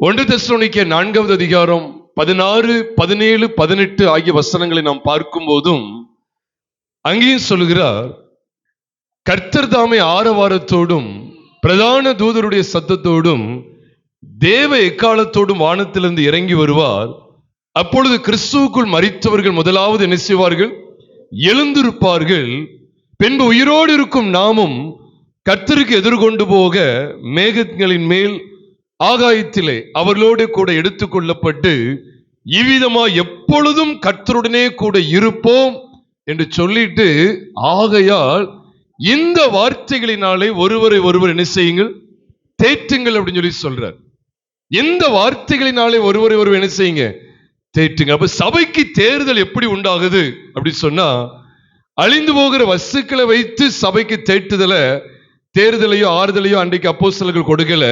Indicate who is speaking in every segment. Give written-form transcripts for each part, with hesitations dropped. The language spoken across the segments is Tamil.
Speaker 1: 1 தெசலோனிக்கேயர் 4வது அதிகாரம் 16, 17, 18 ஆகிய வசனங்களை நாம் பார்க்கும் போதும் அங்கேயும் சொல்லுகிறார், கர்த்தர் தாமே ஆரவாரத்தோடும் பிரதான தூதருடைய சத்தத்தோடும் தேவ எக்காலத்தோடும் வானத்திலிருந்து இறங்கி வருவார். அப்பொழுது கிறிஸ்துவுக்குள் மரித்தவர்கள் முதலாவது என்ன செய்வார்கள்? எழுந்திருப்பார்கள். பின்பு உயிரோடு இருக்கும் நாமும் கர்த்தருக்கு எதிர்கொண்டு போக மேகங்களின் மேல் ஆகாயத்திலே அவர்களோடு கூட எடுத்துக்கொள்ளப்பட்டு இவ்விதமா எப்பொழுதும் கர்த்தருடனே கூட இருப்போம் என்று சொல்லிட்டு, ஆகையால் இந்த வார்த்தைகளினாலே ஒருவரை ஒருவர் என்ன செய்யுங்கள்? தேற்றுங்கள் அப்படின்னு சொல்லி சொல்றார். இந்த வார்த்தைகளினாலே ஒருவரை ஒருவர் என்ன செய்யுங்க? தேற்றுங்க. அப்ப சபைக்கு தேர்தல் எப்படி உண்டாகுது அப்படி சொன்னா, அழிந்து போகிற வஸ்துக்களை வைத்து சபைக்கு தேர்தலையோ ஆறுதலையோ அன்றைக்கு அப்போஸ்தலர்கள் கொடுக்கல.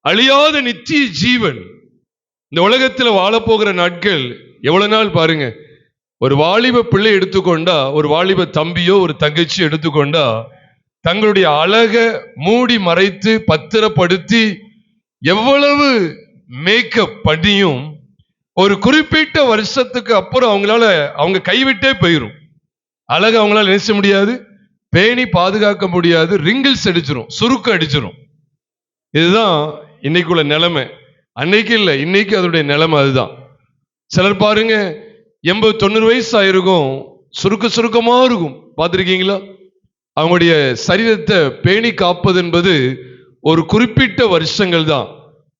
Speaker 1: அழியாத நித்திய ஜீவன், இந்த உலகத்தில் வாழப்போகிற நாட்கள் எவ்வளவு நாள் பாருங்க. ஒரு வாலிப பிள்ளை எடுத்துக்கொண்டா, ஒரு வாலிப தம்பியோ ஒரு தங்கச்சி எடுத்துக்கொண்டா, தங்களுடைய அழக மூடி மறைத்து பத்திரப்படுத்தி எவ்வளவு மேக்கப் பண்ணியும் ஒரு குறிப்பிட்ட வருஷத்துக்கு அப்புறம் அவங்க கைவிட்டே போயிரும். அழகு அவங்களால நினைச்ச முடியாது, பேணி பாதுகாக்க முடியாது, ரிங்கிள்ஸ் அடிச்சிரும், சுருக்கம் அடிச்சிரும். இதுதான் இன்னைக்குள்ள நிலைமை. அன்னைக்கு இல்லை, இன்னைக்கு அதனுடைய நிலைமை அதுதான். சிலர் பாருங்க 80-90 வயசு ஆயிருக்கும், சுருக்கமா இருக்கும். பார்த்துருக்கீங்களா? அவங்களுடைய சரீரத்தை பேணி காப்பது என்பது ஒரு குறிப்பிட்ட வருஷங்கள் தான்.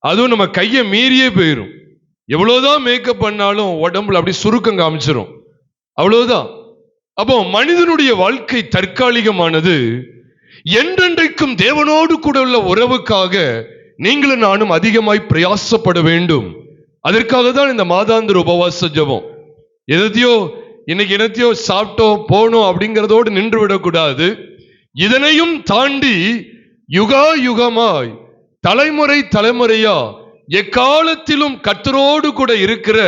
Speaker 1: அதுவும் நம்ம கையை மீறியே போயிரும். எவ்வளவுதான் மேக்கப் பண்ணாலும் உடம்புல அப்படி சுருக்கம் காமிச்சிரும், அவ்வளவுதான். அப்போ மனிதனுடைய வாழ்க்கை தற்காலிகமானது. என்றென்றைக்கும் தேவனோடு கூட உள்ள உறவுக்காக நீங்களும் நானும் அதிகமாய் பிரயாசப்பட வேண்டும். அதற்காக தான் இந்த மாதாந்திர உபவாச ஜெபம். இன்னைக்கு என்னத்தையோ சாப்பிட்டோம் போனோம் அப்படிங்கிறதோடு நின்று விடக்கூடாது. இதனையும் தாண்டி யுகா யுகமாய் தலைமுறை தலைமுறையா எக்காலத்திலும் கர்த்தரோடு கூட இருக்கிற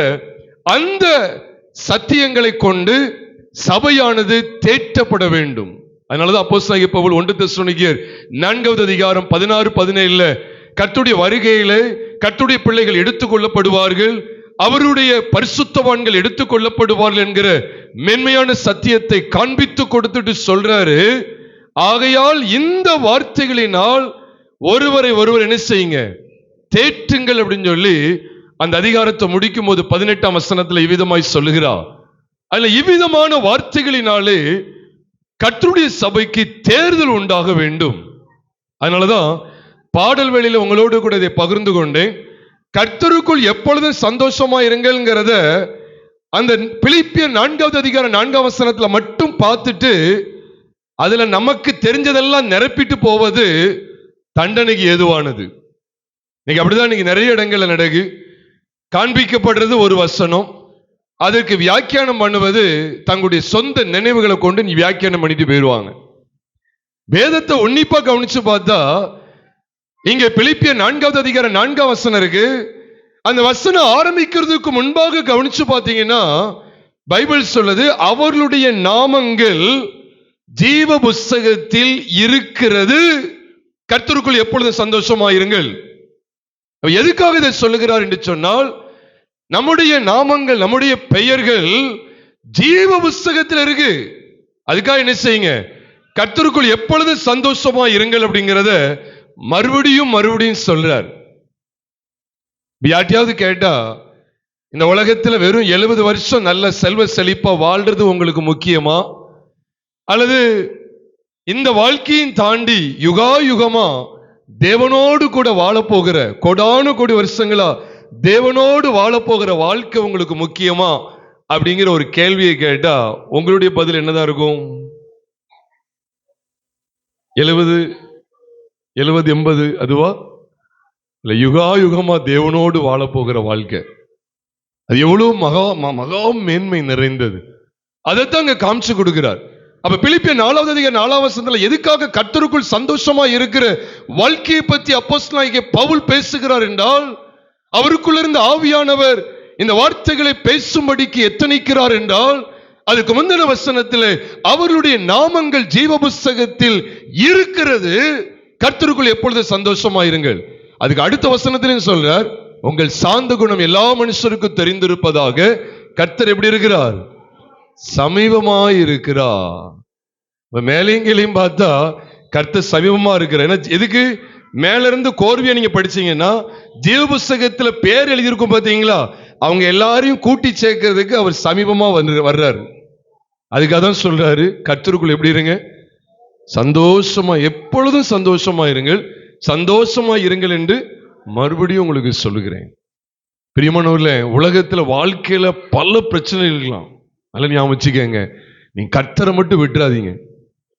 Speaker 1: அந்த சத்தியங்களை கொண்டு சபையானது தேற்றப்பட வேண்டும். அதனாலதான் அப்போஸ்தலனாகிய பவுல் 1 தெசலோனிக்கேயர் 4வது அதிகாரம் 16, 17 கர்த்தருடைய வருகையிலே கர்த்தருடைய பிள்ளைகள் எடுத்துக் கொள்ளப்படுவார்கள், அவருடைய பரிசுத்தவான்கள் எடுத்துக் கொள்ளப்படுவார்கள் என்கிற மென்மையான சத்தியத்தை காண்பித்து கொடுத்துட்டு சொல்றாரு. ஆகையால் இந்த வார்த்தைகளினால் ஒருவரை ஒருவர் என்ன செய்யுங்க? தேற்றுங்கள் அப்படின்னு சொல்லி அந்த அதிகாரத்தை முடிக்கும் போது 18ஆம் வசனத்துல இவ்விதமாய் சொல்லுகிறார். அதுல இவ்விதமான வார்த்தைகளினாலே கர்த்தருடைய சபைக்கு தேர்தல் உண்டாக வேண்டும். அதனாலதான் பாடல் வேளையில உங்களோடு கூட இதை பகிர்ந்து கொண்டேன். கர்த்தருக்குள் எப்பொழுதும் சந்தோஷமா இருங்கள்ங்கிறத அந்த பிலிப்பியர் 4வது அதிகாரம் 4ஆம் வசனத்துல மட்டும் பார்த்துட்டு அதுல நமக்கு தெரிஞ்சதெல்லாம் நிரப்பிட்டு போவது தண்டனைக்கு ஏதுவானது. இன்னைக்கு அப்படிதான் இன்னைக்கு நிறைய இடங்கள்ல நடக்கு. காண்பிக்கப்படுறது ஒரு வசனம், அதற்கு வியாக்கியானம் பண்ணுவது தங்களுடைய சொந்த நினைவுகளை கொண்டு நீ வியாக்கியானம் பண்ணிட்டு போயிடுவாங்க. வேதத்தை உன்னிப்பா கவனிச்சு பார்த்தா இங்க பிலிப்பியர் 4வது அதிகாரம் 4ஆம் வசனம் இருக்கு. அந்த வசனம் ஆரம்பிக்கிறதுக்கு முன்பாக கவனிச்சு பார்த்தீங்கன்னா பைபிள் சொல்லுது, அவர்களுடைய நாமங்கள் ஜீவ புஸ்தகத்தில் இருக்கிறது, கர்த்தருக்குள் எப்பொழுதும் சந்தோஷமாயிருங்கள். எதுக்காக இதை சொல்லுகிறார் என்று சொன்னால், நம்முடைய நாமங்கள் நம்முடைய பெயர்கள் ஜீவ புஸ்தகத்தில் இருக்கு. அதுக்காக என்ன செய்யுங்க? கர்த்தருக்குள் எப்பொழுதும் சந்தோஷமா இருங்கள் அப்படிங்கிறத மறுபடியும் சொல்றார். யார்ட்டையாவது கேட்டா, இந்த உலகத்தில் வெறும் 70 வருஷம் நல்ல செல்வ செழிப்பா வாழ்றது உங்களுக்கு முக்கியமா, அல்லது இந்த வாழ்க்கையும் தாண்டி யுகா யுகமா தேவனோடு கூட வாழப்போகிற கோடானு கோடி வருஷங்களா தேவனோடு வாழப்போகிற வாழ்க்கை உங்களுக்கு முக்கியமா அப்படிங்கிற ஒரு கேள்வியை கேட்டா உங்களுடைய பதில் என்னதான் இருக்கும்? 70, 80 அதுவா? இல்ல, யுகா யுகமா தேவனோடு வாழப்போகிற வாழ்க்கை அது எவ்வளவு மகா மேன்மை நிறைந்தது. அதைத்தான் அங்க காமிச்சு கொடுக்கிறார். அப்ப பிலிப்பியர் 4வது அதிகாரம் 4ஆம் வசனத்துல எதுக்காக கர்த்தருக்குள் சந்தோஷமா இருக்கிற வாழ்க்கையை பத்தி அப்போஸ்தலனாகிய பவுல் பேசுகிறார் என்றால், அவருக்குள்ள இருந்த ஆவியானவர் இந்த வார்த்தைகளை பேசும்படிக்கு எத்தனிக்கிறார் என்றால், அதுக்கு முந்தின வசனத்தில் அவர்களுடைய நாமங்கள் ஜீவ புஸ்தகத்தில் இருக்கிறது, கர்த்தருக்குள் எப்பொழுது சந்தோஷமா இருங்கள். அதுக்கு அடுத்த வசனத்திலும் சொல்றார், உங்கள் சாந்த குணம் எல்லா மனுஷருக்கும் தெரிந்திருப்பதாக கர்த்தர் எப்படி இருக்கிறார்? சமீபமாய் இருக்கிறார். மேலையும் பார்த்தா கர்த்தர் சமீபமா இருக்கிறார். எதுக்கு? மேல இருந்து கோர்வையா நீங்க படிச்சீங்கன்னா ஜீவ புஸ்தகத்துல பேர் எழுதியிருக்கும் பாத்தீங்களா, அவங்க எல்லாரையும் கூட்டி சேர்க்கிறதுக்கு அவர் சமீபமா வர்றாரு. அதுக்காக தான் சொல்றாரு, கர்த்தருக்குள் எப்படி இருங்க? சந்தோஷமா, எப்பொழுதும் சந்தோஷமா இருங்கள், சந்தோஷமா இருங்கள் என்று மறுபடியும் உங்களுக்கு சொல்லுகிறேன். பிரியமானவர்களே, உலகத்துல வாழ்க்கையில பல பிரச்சனை இருக்கலாம். அதனால ஞாபகம் வச்சுக்கங்க, நீங்க கர்த்தரை மட்டும் விட்டுறாதீங்க.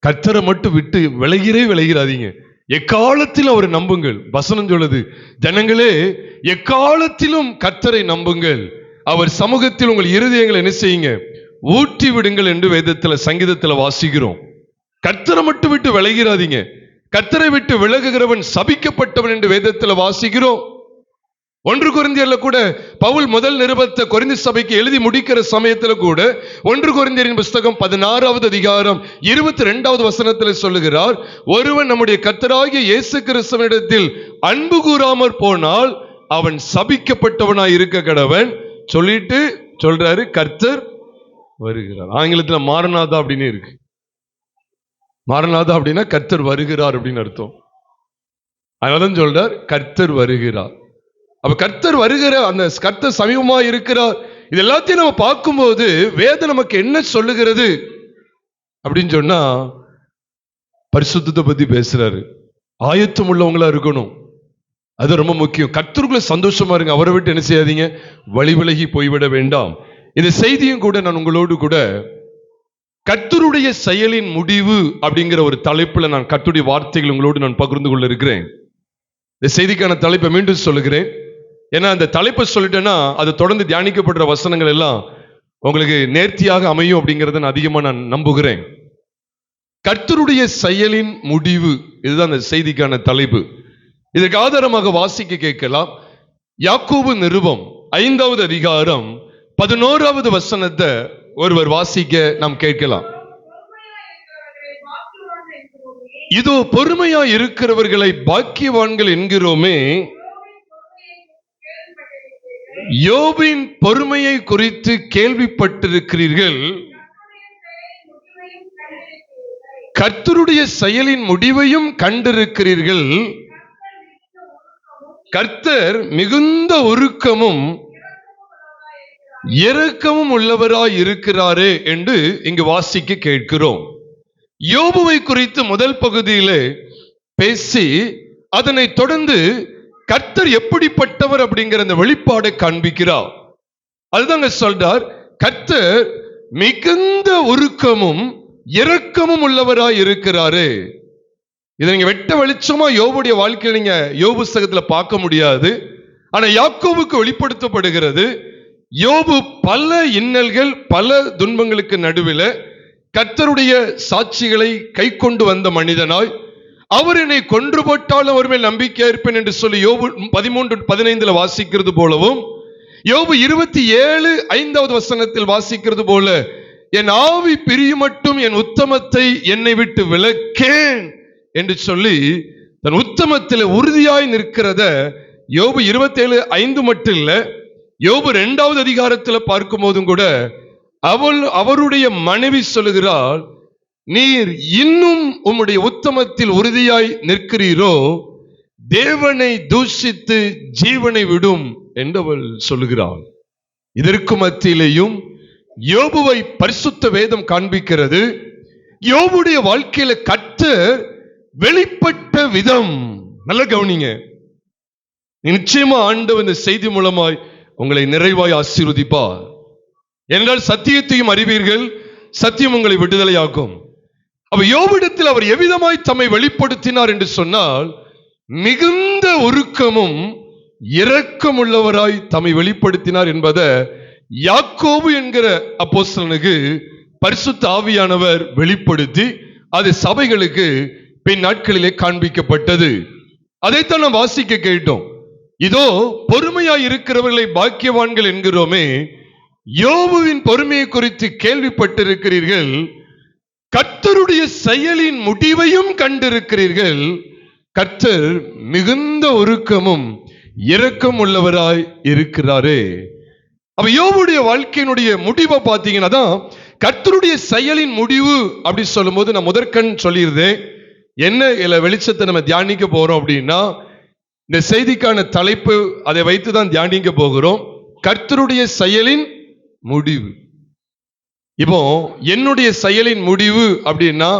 Speaker 1: கர்த்தரை மட்டும் விட்டு விலகிறாதீங்க. எக்காலத்திலும் அவரை நம்புங்கள். வசனம் சொல்லுது, ஜனங்களே எக்காலத்திலும் கர்த்தரை நம்புங்கள், அவர் சமூகத்தில் உங்கள் இருதயங்களை என்ன செய்யுங்க? ஊற்றி விடுங்கள் என்று வேதத்துல சங்கீதத்துல வாசிக்கிறோம். கர்த்தரை மட்டும் விட்டு விலகிறாதீங்க. கர்த்தரை விட்டு விலகுகிறவன் சபிக்கப்பட்டவன் என்று வேதத்துல வாசிக்கிறோம். 1 கொரிந்தியர்ல கூட பவுல் முதல் நிருபத்தை கொரிந்து சபைக்கு எழுதி முடிக்கிற சமயத்துல கூட 1 கொரிந்தியரின் புஸ்தகம் 16வது அதிகாரம் 22வது வசனத்துல சொல்லுகிறார், ஒருவன் நம்முடைய கர்த்தராகிய இயேசு கிறிஸ்துவினிடத்தில் அன்பு கூறாமற் போனால் அவன் சபிக்கப்பட்டவனாய் இருக்க கடவன் சொல்லிட்டு சொல்றாரு, கர்த்தர் வருகிறார். ஆங்கிலத்துல மாரநாதா அப்படின்னு இருக்கு. மாரநாதா அப்படின்னா கர்த்தர் வருகிறார் அப்படின்னு அர்த்தம். அதனால சொல்றார், கர்த்தர் வருகிறார். அப்ப கர்த்தர் வருகிற, அந்த கர்த்தர் சமீபமா இருக்கிறார். இது எல்லாத்தையும் நம்ம பார்க்கும்போது வேதம் நமக்கு என்ன சொல்லுகிறது அப்படின்னு சொன்னா, பரிசுத்தத்தை பத்தி பேசுறாரு. ஆயத்தம் உள்ளவங்களா இருக்கணும், அது ரொம்ப முக்கியம். கர்த்தருக்குள்ள சந்தோஷமா இருங்க, அவரை விட்டு என்ன செய்யாதீங்க? வழி விலகி போய்விட வேண்டாம். இந்த செய்தியும் கூட நான் உங்களோடு கூட கர்த்தருடைய செயலின் முடிவு அப்படிங்கிற ஒரு தலைப்புல நான் கர்த்தருடைய வார்த்தைகள் உங்களோடு நான் பகிர்ந்து கொள்ள இருக்கிறேன். இந்த செய்திக்கான தலைப்பை மீண்டும் சொல்லுகிறேன். ஏன்னா அந்த தலைப்பை சொல்லிட்டேன்னா அது தொடர்ந்து தியானிக்கப்படுற வசனங்கள் எல்லாம் உங்களுக்கு நேர்த்தியாக அமையும் அப்படிங்கிறத நான் அதிகமா நான் நம்புகிறேன். கர்த்தருடைய செயலின் முடிவு, இதுதான் அந்த செய்திக்கான தலைப்பு. இதற்கு ஆதாரமாக வாசிக்க கேட்கலாம். யாக்கோபு நிருபம் 5வது அதிகாரம் 11வது வசனத்தை ஒருவர் வாசிக்க நாம் கேட்கலாம். இதோ பொறுமையா இருக்கிறவர்களை பாக்கியவான்கள் என்கிறோமே, யோபின் பொறுமையை குறித்து கேள்விப்பட்டிருக்கிறீர்கள், கர்த்தருடைய செயலின் முடிவையும் கண்டிருக்கிறீர்கள். கர்த்தர் மிகுந்த உருக்கமும் இரக்கமும் உள்ளவராய் இருக்கிறாரே என்று இங்கு வாசிக்க கேட்கிறோம். யோபுவை குறித்து முதல் பகுதியிலே பேசி அதனை தொடர்ந்து கர்த்தர் எப்படிப்பட்டவர் அப்படிங்கிற அந்த வெளிப்பாடை காண்பிக்கிறார். அதுதாங்க சொல்றார், கர்த்தர் மிகுந்த உருக்கமும் இரக்கமும் உள்ளவராய் இருக்கிறாரு. இதை நீங்க வெட்ட வெளிச்சமா யோபுடைய வாழ்க்கையில் நீங்க யோபு புஸ்தகத்துல பார்க்க முடியாது. ஆனா யாக்கோபுக்கு வெளிப்படுத்தப்படுகிறது. யோபு பல இன்னல்கள், பல துன்பங்களுக்கு நடுவில் கர்த்தருடைய சாட்சிகளை கை கொண்டு வந்த மனிதனாய், அவர் என்னை கொன்று போட்டாலும் அவர் மேல் நம்பிக்கையா இருப்பேன் என்று சொல்லி யோபு 13:15 வாசிக்கிறது போலவும், யோபு 27:5வது வசனத்தில் வாசிக்கிறது போல, என் ஆவி பிரியும் மட்டும் என் உத்தமத்தை என்னை விட்டு விலக்கேன் என்று சொல்லி தன் உத்தமத்தில் உறுதியாய் நிற்கிறத யோபு 27:5 மட்டும் இல்ல, யோபு 2வது அதிகாரத்தில் பார்க்கும் போதும் கூட அவருடைய மனைவி சொல்லுகிறாள், நீர் இன்னும் உம்முடைய உத்தமத்தில் உறுதியாய் நிற்கிறீரோ, தேவனை தூஷித்து ஜீவனை விடும் என்று அவள் சொல்லுகிறாள். இதற்கு மத்தியிலேயும் யோபுவை பரிசுத்த வேதம் காண்பிக்கிறது. யோபுடைய வாழ்க்கையில கர்த்தர் வெளிப்பட்ட விதம் நல்ல கவனிங்க. நிச்சயமா ஆண்டவர் இந்த செய்தி மூலமாய் உங்களை நிறைவாய் ஆசீர்வதிப்பார். என்றால் சத்தியத்தையும் அறிவீர்கள், சத்தியம் உங்களை விடுதலையாக்கும். அப்ப யோபிடத்தில் அவர் எவ்விதமாய் தம்மை வெளிப்படுத்தினார் என்று சொன்னால், மிகுந்த உருக்கமும் இரக்கம் உள்ளவராய் தம்மை வெளிப்படுத்தினார் என்பதை யாக்கோபு என்கிற அப்போஸ்தலனுக்கு பரிசுத்த ஆவியானவர் வெளிப்படுத்தி அது சபைகளுக்கு பின் நாட்களிலே காண்பிக்கப்பட்டது. அதைத்தான் நாம் வாசிக்க கேட்டோம். இதோ பொறுமையாய் இருக்கிறவர்களை பாக்கியவான்கள் என்கிறோமே, யோபுவின் பொறுமையை குறித்து கேள்விப்பட்டிருக்கிறீர்கள், கர்த்தருடைய செயலின் முடிவையும் கண்டிருக்கிறீர்கள். கர்த்தர் மிகுந்த உருக்கமும் இரக்கம் உள்ளவராய் இருக்கிறாரே. அப்ப யோபுடைய வாழ்க்கையினுடைய முடிவை பார்த்தீங்கன்னா தான் கர்த்தருடைய செயலின் முடிவு அப்படி சொல்லும் போது நான் முதற்கண் சொல்லியிருந்தேன். என்ன இல்ல வெளிச்சத்தை நம்ம தியானிக்க போறோம் அப்படின்னா, இந்த செய்திக்கான தலைப்பு அதை வைத்து தான் தியானிக்க போகிறோம். கர்த்தருடைய செயலின் முடிவு. இப்போ என்னுடைய செயலின் முடிவு அப்படின்னா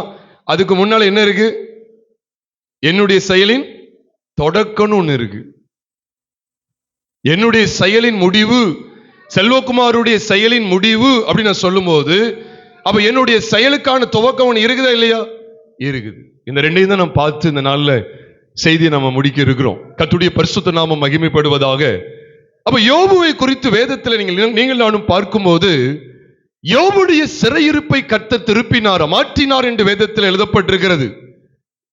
Speaker 1: அதுக்கு முன்னால என்ன இருக்கு? என்னுடைய செயலின் தொடக்கம்னு ஒண்ணு இருக்கு. என்னுடைய செயலின் முடிவு, செல்வகுமாருடைய செயலின் முடிவு அப்படின்னு நான் சொல்லும் போது, அப்ப என்னுடைய செயலுக்கான துவக்கம் ஒன்று இருக்குதா இல்லையா? இருக்குது. இந்த ரெண்டையும் தான் நம்ம பார்த்து இந்த நாள்ல செய்தியை நம்ம முடிக்க இருக்கிறோம். கர்த்தருடைய பரிசுத்த நாமம் மகிமைப்படுவதாக. அப்ப யோபுவை குறித்து வேதத்தில் நீங்கள் நானும் பார்க்கும்போது, யோபுடைய சிறையிருப்பை கர்த்தர் திருப்பினார், மாற்றினார் என்று வேதத்தில் எழுதப்பட்டிருக்கிறது.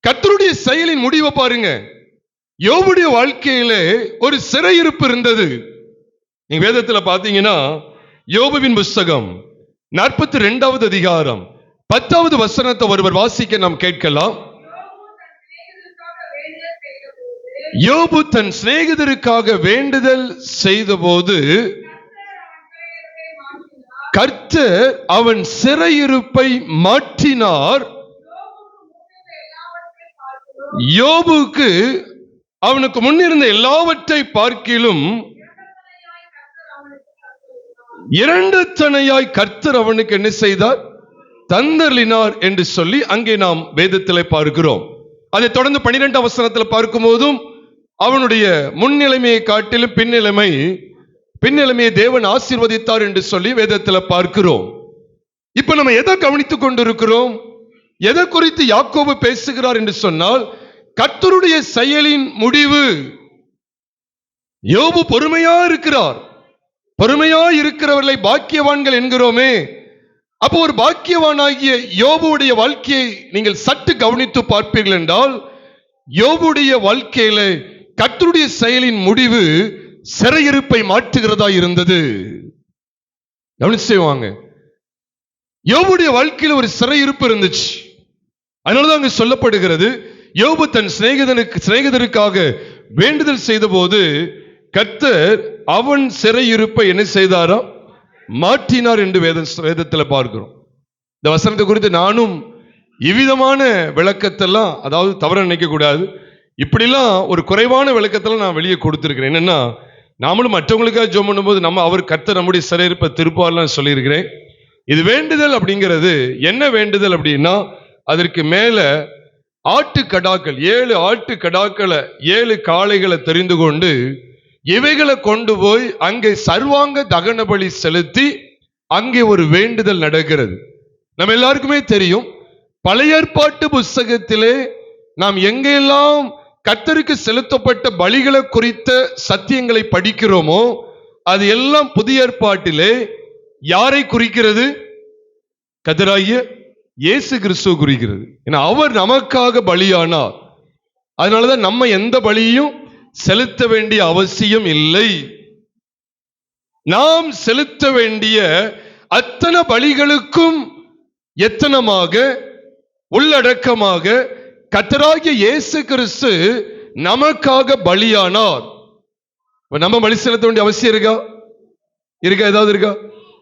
Speaker 1: கர்த்தருடைய செயலின் முடிவை பாருங்க. யோபுடைய வாழ்க்கையிலே ஒரு சிறையிருப்பு இருந்தது. நீங்க வேதத்துல பாத்தீங்கன்னா யோபுவின் புஸ்தகம் 42வது அதிகாரம் 10வது வசனத்தை ஒருவர் வாசிக்க நாம் கேட்கலாம். யோபு தன் சிநேகிதருக்காக வேண்டுதல் செய்தபோது கர்த்தர் அவன் சிறையிருப்பை மாற்றினார். யோபுக்கு அவனுக்கு முன்னிருந்த எல்லாவற்றை பார்க்கிலும் இரண்டத்தனையாய் கர்த்தர் அவனுக்கு என்ன செய்தார்? தந்தர்லினார் என்று சொல்லி அங்கே நாம் வேதத்தில் பார்க்கிறோம். அதை தொடர்ந்து 12ஆம் வசனத்தில் பார்க்கும் போதும் அவனுடைய முன்னிலைமையை காட்டிலும் பின்னிலைமையை தேவன் ஆசீர்வதித்தார் என்று சொல்லி வேதத்தில் பார்க்கிறோம். இப்ப நம்ம எதை கவனித்துக் கொண்டிருக்கிறோம்? எதை குறித்து யாக்கோபு பேசுகிறார் என்று சொன்னால், கர்த்தருடைய செயலின் முடிவு. யோபு பொறுமையா இருக்கிறார். பொறுமையா இருக்கிறவர்களை பாக்கியவான்கள் என்கிறோமே. அப்போ ஒரு பாக்கியவானாகிய யோபுடைய வாழ்க்கையை நீங்கள் சற்று கவனித்து பார்ப்பீர்கள் என்றால், யோபுடைய வாழ்க்கையில கர்த்தருடைய செயலின் முடிவு சிறையிருப்பை மாற்றுகிறதா இருந்தது. கவனிச்சுவாங்க. யோபுடைய வாழ்க்கையில் ஒரு சிறையிருப்பு இருந்துச்சு. அதனாலதான் அங்கு சொல்லப்படுகிறது, யோபு தன் சிநேகிதருக்காக வேண்டுதல் செய்த போது கர்த்தர் அவன் சிறையிருப்பை என்ன செய்தாரோ மாற்றினார் என்று வேதத்தில் பார்க்கிறோம். இந்த வசனத்தை குறித்து நானும் இவ்விதமான விளக்கத்தெல்லாம், அதாவது தவற நினைக்க கூடாது, இப்படிலாம் ஒரு குறைவான விளக்கத்தெல்லாம் நான் வெளியே கொடுத்திருக்கிறேன். என்னன்னா, நாமளும் மற்றவங்களுக்காக ஜெபம் பண்ணும்போது அவர் கர்த்தர் நம்முடைய சிறையிருப்பை திருப்பார்லாம் சொல்லியிருக்கிறேன். இது வேண்டுதல் அப்படிங்கிறது என்ன வேண்டுதல் அப்படின்னா, அதற்கு மேல ஆட்டுக்கடாக்கள் 7 ஆட்டுக்கடாக்களை 7 காளைகளை தெரிந்து கொண்டு இவைகளை கொண்டு போய் அங்கே சர்வாங்க தகன பலி செலுத்தி அங்கே ஒரு வேண்டுதல் நடக்கிறது. நம்ம எல்லாருக்குமே தெரியும், பழைய ஏற்பாட்டு புஸ்தகத்திலே நாம் எங்கெல்லாம் கர்த்தருக்கு செலுத்தப்பட்ட பலிகளை குறித்த சத்தியங்களை படிக்கிறோமோ அது எல்லாம் புதிய ஏற்பாட்டிலே யாரை குறிக்கிறது? கர்த்தராகிய இயேசு கிறிஸ்துவை குறிக்கிறது. ஏன்னா அவர் நமக்காக பலியானார். அதனாலதான் நம்ம எந்த பலியும் செலுத்த வேண்டிய அவசியம் இல்லை. நாம் செலுத்த வேண்டிய அத்தனை பலிகளுக்கும் எத்தனமாக உள்ளடக்கமாக கர்த்தராகிய இயேசு கிறிஸ்து நமக்காக பலியானார். நம்ம பலி செலுத்த வேண்டிய அவசியம் இருக்கா? ஏதாவது இருக்கா?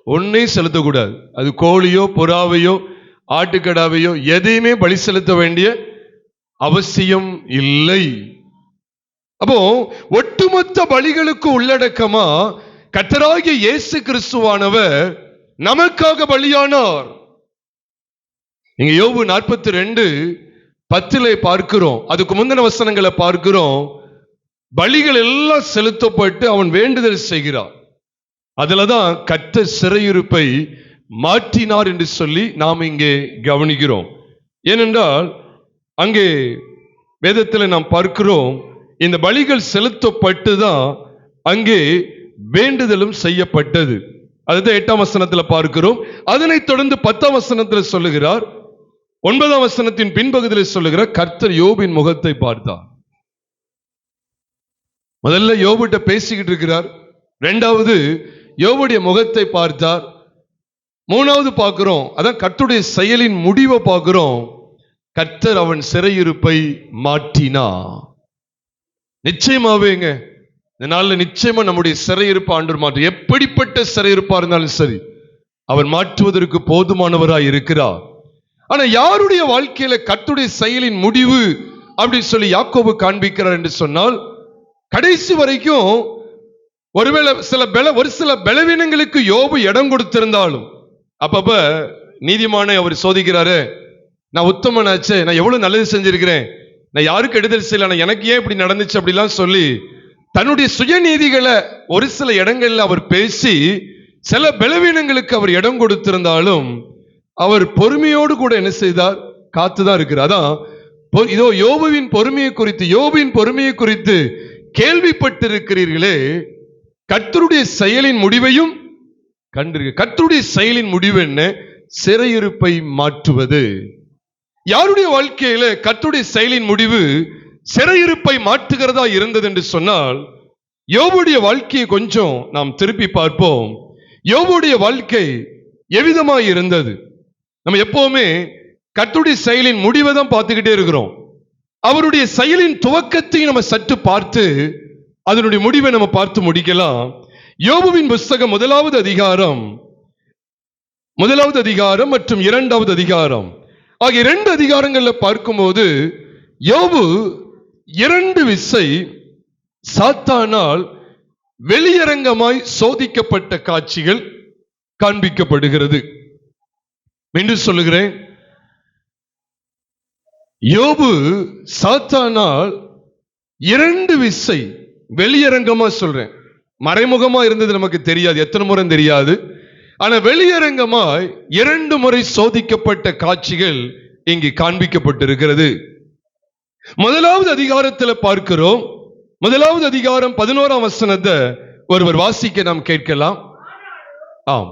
Speaker 1: ஒன்னையும் செலுத்தக்கூடாது. அது கோழியோ புறாவையோ ஆட்டுக்கடாவையோ எதையுமே பலி செலுத்த வேண்டிய அவசியம் இல்லை. அப்போ ஒட்டுமொத்த பலிகளுக்கு உள்ளடக்கமா கர்த்தராகிய இயேசு கிறிஸ்துவானவர் நமக்காக பலியானார். நீங்க யோபு 42:10 பார்க்கிறோம். அதுக்கு முந்தின வசனங்களை பார்க்கிறோம். பலிகள் எல்லாம் செலுத்தப்பட்டு அவன் வேண்டுதல் செய்கிறார். அதுலதான் கர்த்தர் சிறையிருப்பை மாற்றினார் என்று சொல்லி நாம் இங்கே கவனிக்கிறோம். ஏனென்றால் அங்கே வேதத்தில் நாம் பார்க்கிறோம், இந்த பலிகள் செலுத்தப்பட்டு தான் அங்கே வேண்டுதலும் செய்யப்பட்டது. அதுதான் 8ஆம் வசனத்தில் பார்க்கிறோம். அதனைத் தொடர்ந்து 10ஆம் வசனத்தில் சொல்லுகிறார், 9ஆம் வசனத்தின் பின்பகுதியில் சொல்லுகிறார், கர்த்தர் யோபின் முகத்தை பார்த்தார். முதல்ல யோபிட்ட பேசிக்கிட்டு இருக்கிறார். 2வது யோபுடைய முகத்தை பார்த்தார். 3வது பார்க்கிறோம், அதான் கர்த்தருடைய செயலின் முடிவை பார்க்கிறோம். கர்த்தர் அவன் சிறையிருப்பை மாற்றினார். நிச்சயமாவேங்க இந்த நாள்ல நிச்சயமா நம்முடைய சிறையிருப்பு ஆண்டவர் மாற்று. எப்படிப்பட்ட சிறையிருப்பா இருந்தாலும் சரி, அவர் மாற்றுவதற்கு போதுமானவராய் இருக்கிறார். ஆனா யாருடைய வாழ்க்கையில கர்த்தருடைய செயலின் முடிவு அப்படின்னு சொல்லி யாக்கோபு காண்பிக்கிறார் என்று சொன்னால், கடைசி வரைக்கும் ஒருவேளை ஒரு சில பலவீனங்களுக்கு யோபு இடம் கொடுத்திருந்தாலும், அப்பப்ப நீதிமானை அவர் சோதிக்கிறாரு. நான் உத்தமனாச்சே, நான் எவ்வளவு நல்லது செஞ்சிருக்கிறேன், நான் யாருக்கு கெடுதல் செய்யல, எனக்கு ஏன் இப்படி நடந்துச்சு அப்படிலாம் சொல்லி தன்னுடைய சுயநீதிகளை ஒரு சில இடங்கள்ல அவர் பேசி சில பலவீனங்களுக்கு அவர் இடம் கொடுத்திருந்தாலும், அவர் பொறுமையோடு கூட என்ன செய்தார்? காத்துதான் இருக்கிறார். அதான் இதோ யோபுவின் பொறுமையை குறித்து கேள்விப்பட்டிருக்கிறீர்களே, கர்த்தருடைய செயலின் முடிவையும் கண்டிருக்க. கர்த்தருடைய செயலின் முடிவு என்ன? சிறையிருப்பை மாற்றுவது. யாருடைய வாழ்க்கையில கர்த்தருடைய செயலின் முடிவு சிறையிருப்பை மாற்றுகிறதா இருந்தது என்று சொன்னால், யோபுடைய வாழ்க்கையை கொஞ்சம் நாம் திருப்பி பார்ப்போம். யோபுடைய வாழ்க்கை எவ்விதமாய் இருந்தது? நம்ம எப்பவுமே கர்த்தருடைய செயலின் முடிவை தான் பார்த்துக்கிட்டே இருக்கிறோம். அவருடைய செயலின் துவக்கத்தை நம்ம சற்று பார்த்து அதனுடைய முடிவை நம்ம பார்த்து முடிக்கலாம். யோபுவின் புஸ்தகம் 1வது அதிகாரம் மற்றும் 2வது அதிகாரம் ஆகிய 2 அதிகாரங்கள்ல பார்க்கும்போது, யோபு 2 விசை சாத்தானால் வெளியரங்கமாய் சோதிக்கப்பட்ட காட்சிகள் காண்பிக்கப்படுகிறது. மீண்டும் சொல்லுகிறேன், யோபு சாத்தானால் 2 விசை, வெளியரங்கமா சொல்றேன், மறைமுகமா இருந்தது நமக்கு தெரியாது, எத்தனை முறை தெரியாது. ஆனா வெளியரங்கமாய் 2 முறை சோதிக்கப்பட்ட காட்சிகள் இங்கு காண்பிக்கப்பட்டிருக்கிறது. 1வது அதிகாரத்தில் பார்க்கிறோம். 1வது அதிகாரம் 11ஆம் வசனத்தை ஒருவர் வாசிக்க நாம் கேட்கலாம். ஆம்.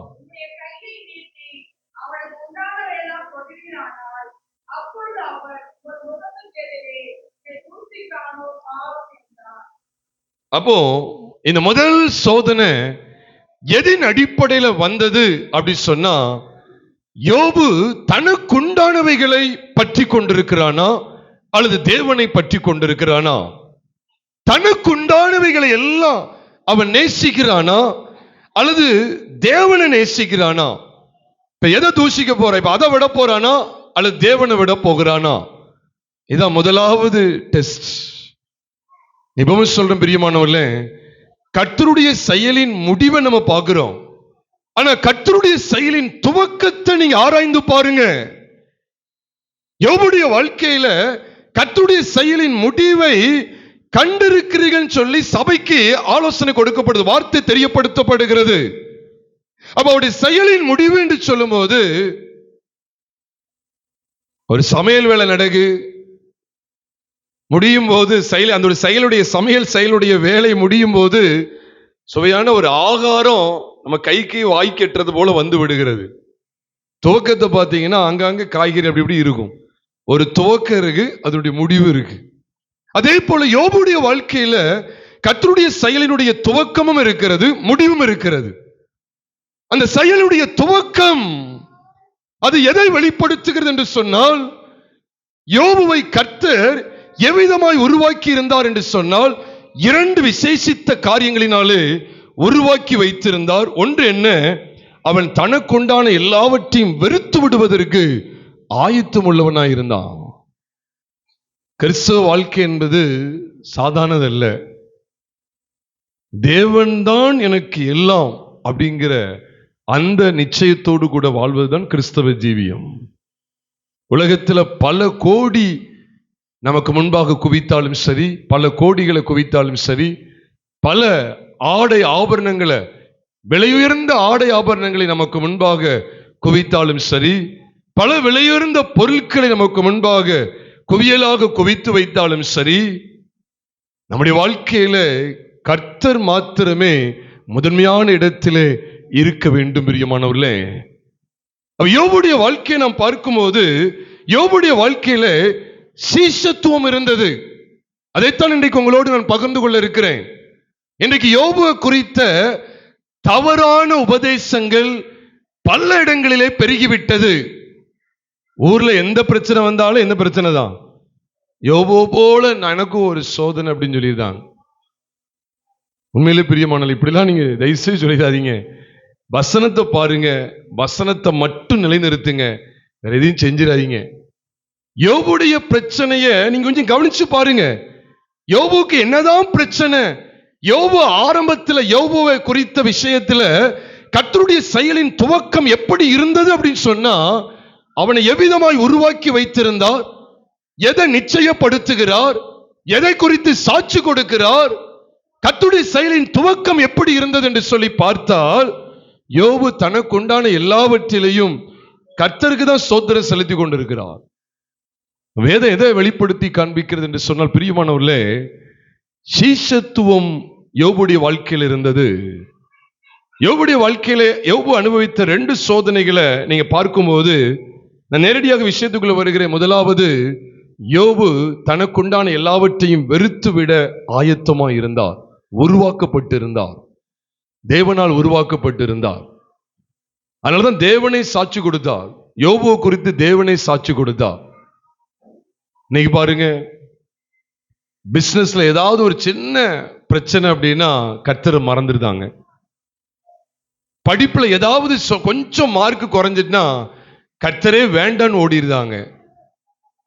Speaker 1: அப்போ இந்த முதல் சோதனை எதின் அடிப்படையில வந்தது அப்படி சொன்னா, யோபு தனக்குண்டானவைகளை பற்றி கொண்டிருக்கிறானா அல்லது தேவனை பற்றி கொண்டிருக்கிறானா? தனக்குண்டானவைகளை எல்லாம் அவன் நேசிக்கிறானா அல்லது தேவனை நேசிக்கிறானா? இப்ப எதை தூசிக்க போற? இப்ப அதை விட போறானா அல்லது தேவனை விட போகிறானா? இதான் முதலாவது டெஸ்ட். இப்பவும் சொல்றேன் பிரியமானவர்களே, கர்த்தருடைய செயலின் முடிவை நம்ம பார்க்கிறோம். ஆனா கர்த்தருடைய செயலின் துவக்கத்தை நீங்க ஆராய்ந்து பாருங்க. யோபுடைய வாழ்க்கையில கர்த்தருடைய செயலின் முடிவை கண்டிருக்கிறீர்கள் சொல்லி சபைக்கு ஆலோசனை கொடுக்கப்படுது, வார்த்தை தெரியப்படுத்தப்படுகிறது. அப்ப அவருடைய செயலின் முடிவு என்று சொல்லும் போது, ஒரு சமையல் வேலை நடக்கு முடியும் போது, அந்த செயலுடைய சமையல் செயலுடைய வேலை முடியும் போது சுவையான ஒரு ஆகாரம் நம்ம கைக்கு வாய்க்கு எட்டுறது போல வந்து விடுகிறது. துவக்கத்தை பார்த்தீங்கன்னா அங்கங்க காய்கறி அப்படி இப்படி இருக்கும். ஒரு துவக்கம் இருக்கு, அதனுடைய முடிவு இருக்கு. அதே போல யோபுடைய வாழ்க்கையில கர்த்தருடைய செயலினுடைய துவக்கமும் இருக்கிறது, முடிவும் இருக்கிறது. அந்த செயலுடைய துவக்கம் அது எதை வெளிப்படுத்துகிறது என்று சொன்னால், யோபுவை கர்த்தர் எவ்விதமாய் உருவாக்கி இருந்தார் என்று சொன்னால், 2 விசேஷித்த காரியங்களினாலே உருவாக்கி வைத்திருந்தார். ஒன்று என்ன? அவன் தனக்குண்டான எல்லாவற்றையும் வெறுத்து விடுவதற்கு ஆயத்தம் உள்ளவனாய் இருந்தான். கிறிஸ்தவ வாழ்க்கை என்பது சாதாரணதல்ல. தேவன்தான் எனக்கு எல்லாம் அப்படிங்கிற அந்த நிச்சயத்தோடு கூட வாழ்வதுதான் கிறிஸ்தவ ஜீவியம். உலகத்தில் பல கோடி நமக்கு முன்பாக குவித்தாலும் சரி, பல கோடிகளை குவித்தாலும் சரி, பல ஆடை ஆபரணங்களை, விலையுயர்ந்த ஆடை ஆபரணங்களை நமக்கு முன்பாக குவித்தாலும் சரி, பல விலையுயர்ந்த பொருட்களை நமக்கு முன்பாக குவியலாக குவித்து வைத்தாலும் சரி, நம்முடைய வாழ்க்கையில கர்த்தர் மாத்திரமே முதன்மையான இடத்திலே இருக்க வேண்டும். பிரியமானவர்களே, யோபுடைய வாழ்க்கையை நாம் பார்க்கும்போது, யோபுடைய வாழ்க்கையில சீஷத்துவம் இருந்தது. அதைத்தான் இன்றைக்கு உங்களோடு நான் பகிர்ந்து கொள்ள இருக்கிறேன். இன்றைக்கு யோபு குறித்த தவறான உபதேசங்கள் பல இடங்களிலே பெருகிவிட்டது. ஊர்ல எந்த பிரச்சனை வந்தாலும் எந்த பிரச்சனை தான், யோபு போல எனக்கும் ஒரு சோதனை அப்படின்னு சொல்லியிருந்தாங்க. உண்மையிலே பிரியமானவர்களே, இப்படிலாம் நீங்க தயவுசெய்து சொல்லிடாதீங்க. வசனத்தை பாருங்க, வசனத்தை மட்டும் நிலைநிறுத்துங்க, வேற எதையும் செஞ்சிடாதீங்க. யோபுடைய பிரச்சனைய நீங்க கொஞ்சம் கவனிச்சு பாருங்க. யோபுக்கு என்னதான் பிரச்சனை? யோபு ஆரம்பத்தில் யோபுவை குறித்த விஷயத்துல கர்த்தருடைய செயலின் துவக்கம் எப்படி இருந்தது அப்படின்னு சொன்னா, அவனை எவ்விதமாய் உருவாக்கி வைத்திருந்தார், எதை நிச்சயப்படுத்துகிறார், எதை குறித்து சாட்சி கொடுக்கிறார், கர்த்தருடைய செயலின் துவக்கம் எப்படி இருந்தது என்று சொல்லி பார்த்தால், யோபு தனக்கு உண்டான எல்லாவற்றிலையும் கர்த்தருக்கு தான் ஸ்தோத்திரம் செலுத்தி கொண்டிருக்கிறார். வேதம் எதை வெளிப்படுத்தி காண்பிக்கிறது என்று சொன்னால், பிரியமானவர்களே, சீஷத்துவம் யோபுடைய வாழ்க்கையில் இருந்தது. யோபுடைய வாழ்க்கையில யோபு அனுபவித்த 2 சோதனைகளை நீங்க பார்க்கும்போது, நான் நேரடியாக விஷயத்துக்குள்ள வருகிறேன். முதலாவது, யோபு தனக்குண்டான எல்லாவற்றையும் வெறுத்து விட ஆயத்தமாய் இருந்தார், உருவாக்கப்பட்டிருந்தார், தேவனால் உருவாக்கப்பட்டிருந்தார். அதனாலதான் தேவனை சாட்சி கொடுத்தார். யோபு குறித்து தேவனை சாட்சி கொடுத்தார். இன்னைக்கு பாருங்க, பிசினஸ்ல ஏதாவது ஒரு சின்ன பிரச்சனை அப்படின்னா கர்த்தரை மறந்துடுதாங்க. படிப்புல ஏதாவது கொஞ்சம் மார்க் குறைஞ்சிட்டுனா கர்த்தரே வேண்டான்னு ஓடிடுதாங்க.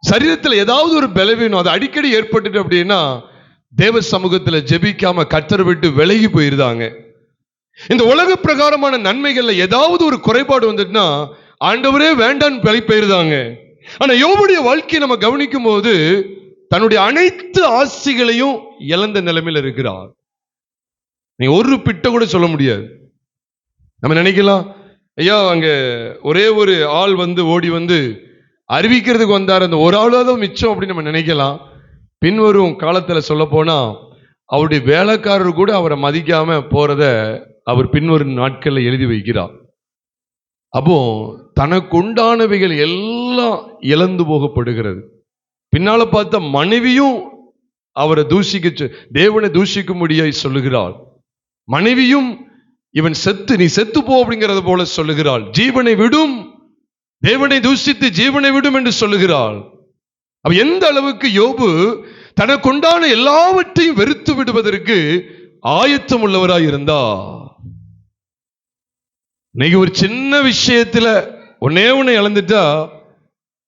Speaker 1: சரீரத்தில் ஏதாவது ஒரு பலவீனம் அது அடிக்கடி ஏற்பட்டுட்டு அப்படின்னா தேவ சமூகத்துல ஜெபிக்காம கர்த்தரை விட்டு விலகி போயிருந்தாங்க. இந்த உலக பிரகாரமான நன்மைகள்ல ஏதாவது ஒரு குறைபாடு வந்துட்டுனா ஆண்டவரே வேண்டான்னு விலகி போயிருந்தாங்க. ஆனா யோபுடைய வாழ்க்கையை நம்ம கவனிக்கும் போது தன்னுடைய அனைத்து ஆசைகளையும் இழந்த நிலைமையில் இருக்கிறார். நீங்க ஒரு பிட்ட கூட சொல்ல முடியாது. நம்ம நினைக்கலாம், ஐயா அங்க ஒரே ஒரு ஆள் ஓடி அறிவிக்கிறதுக்கு வந்தார், அந்த ஒரு ஆளாவது மிச்சம் அப்படின்னு நம்ம நினைக்கலாம். பின்வரும் காலத்துல சொல்ல போனா அவருடைய வேலைக்காரர் கூட அவரை மதிக்காம போறத அவர் பின்வரும் நாட்கள்ல எழுதி வைக்கிறார். அப்போ தனக்கு உண்டானவைகள் எல்லாம் இழந்து போகப்படுகிறது. பின்னால பார்த்த மனைவியும் அவரை தூஷிக்க, தேவனை தூஷிக்கும்படியாய் சொல்லுகிறாள். மனைவியும் இவன் நீ செத்து போ அப்படிங்கிறது போல சொல்லுகிறாள். ஜீவனை விடும், தேவனை தூஷித்து ஜீவனை விடும் என்று சொல்லுகிறாள். அவ எந்த அளவுக்கு யோபு தனக்குண்டான எல்லாவற்றையும் வெறுத்து விடுவதற்கு ஆயத்தம் உள்ளவராய் இருந்தா. இன்னைக்கு ஒரு சின்ன விஷயத்துல ஒன்னே ஒண்ணு இழந்துட்டா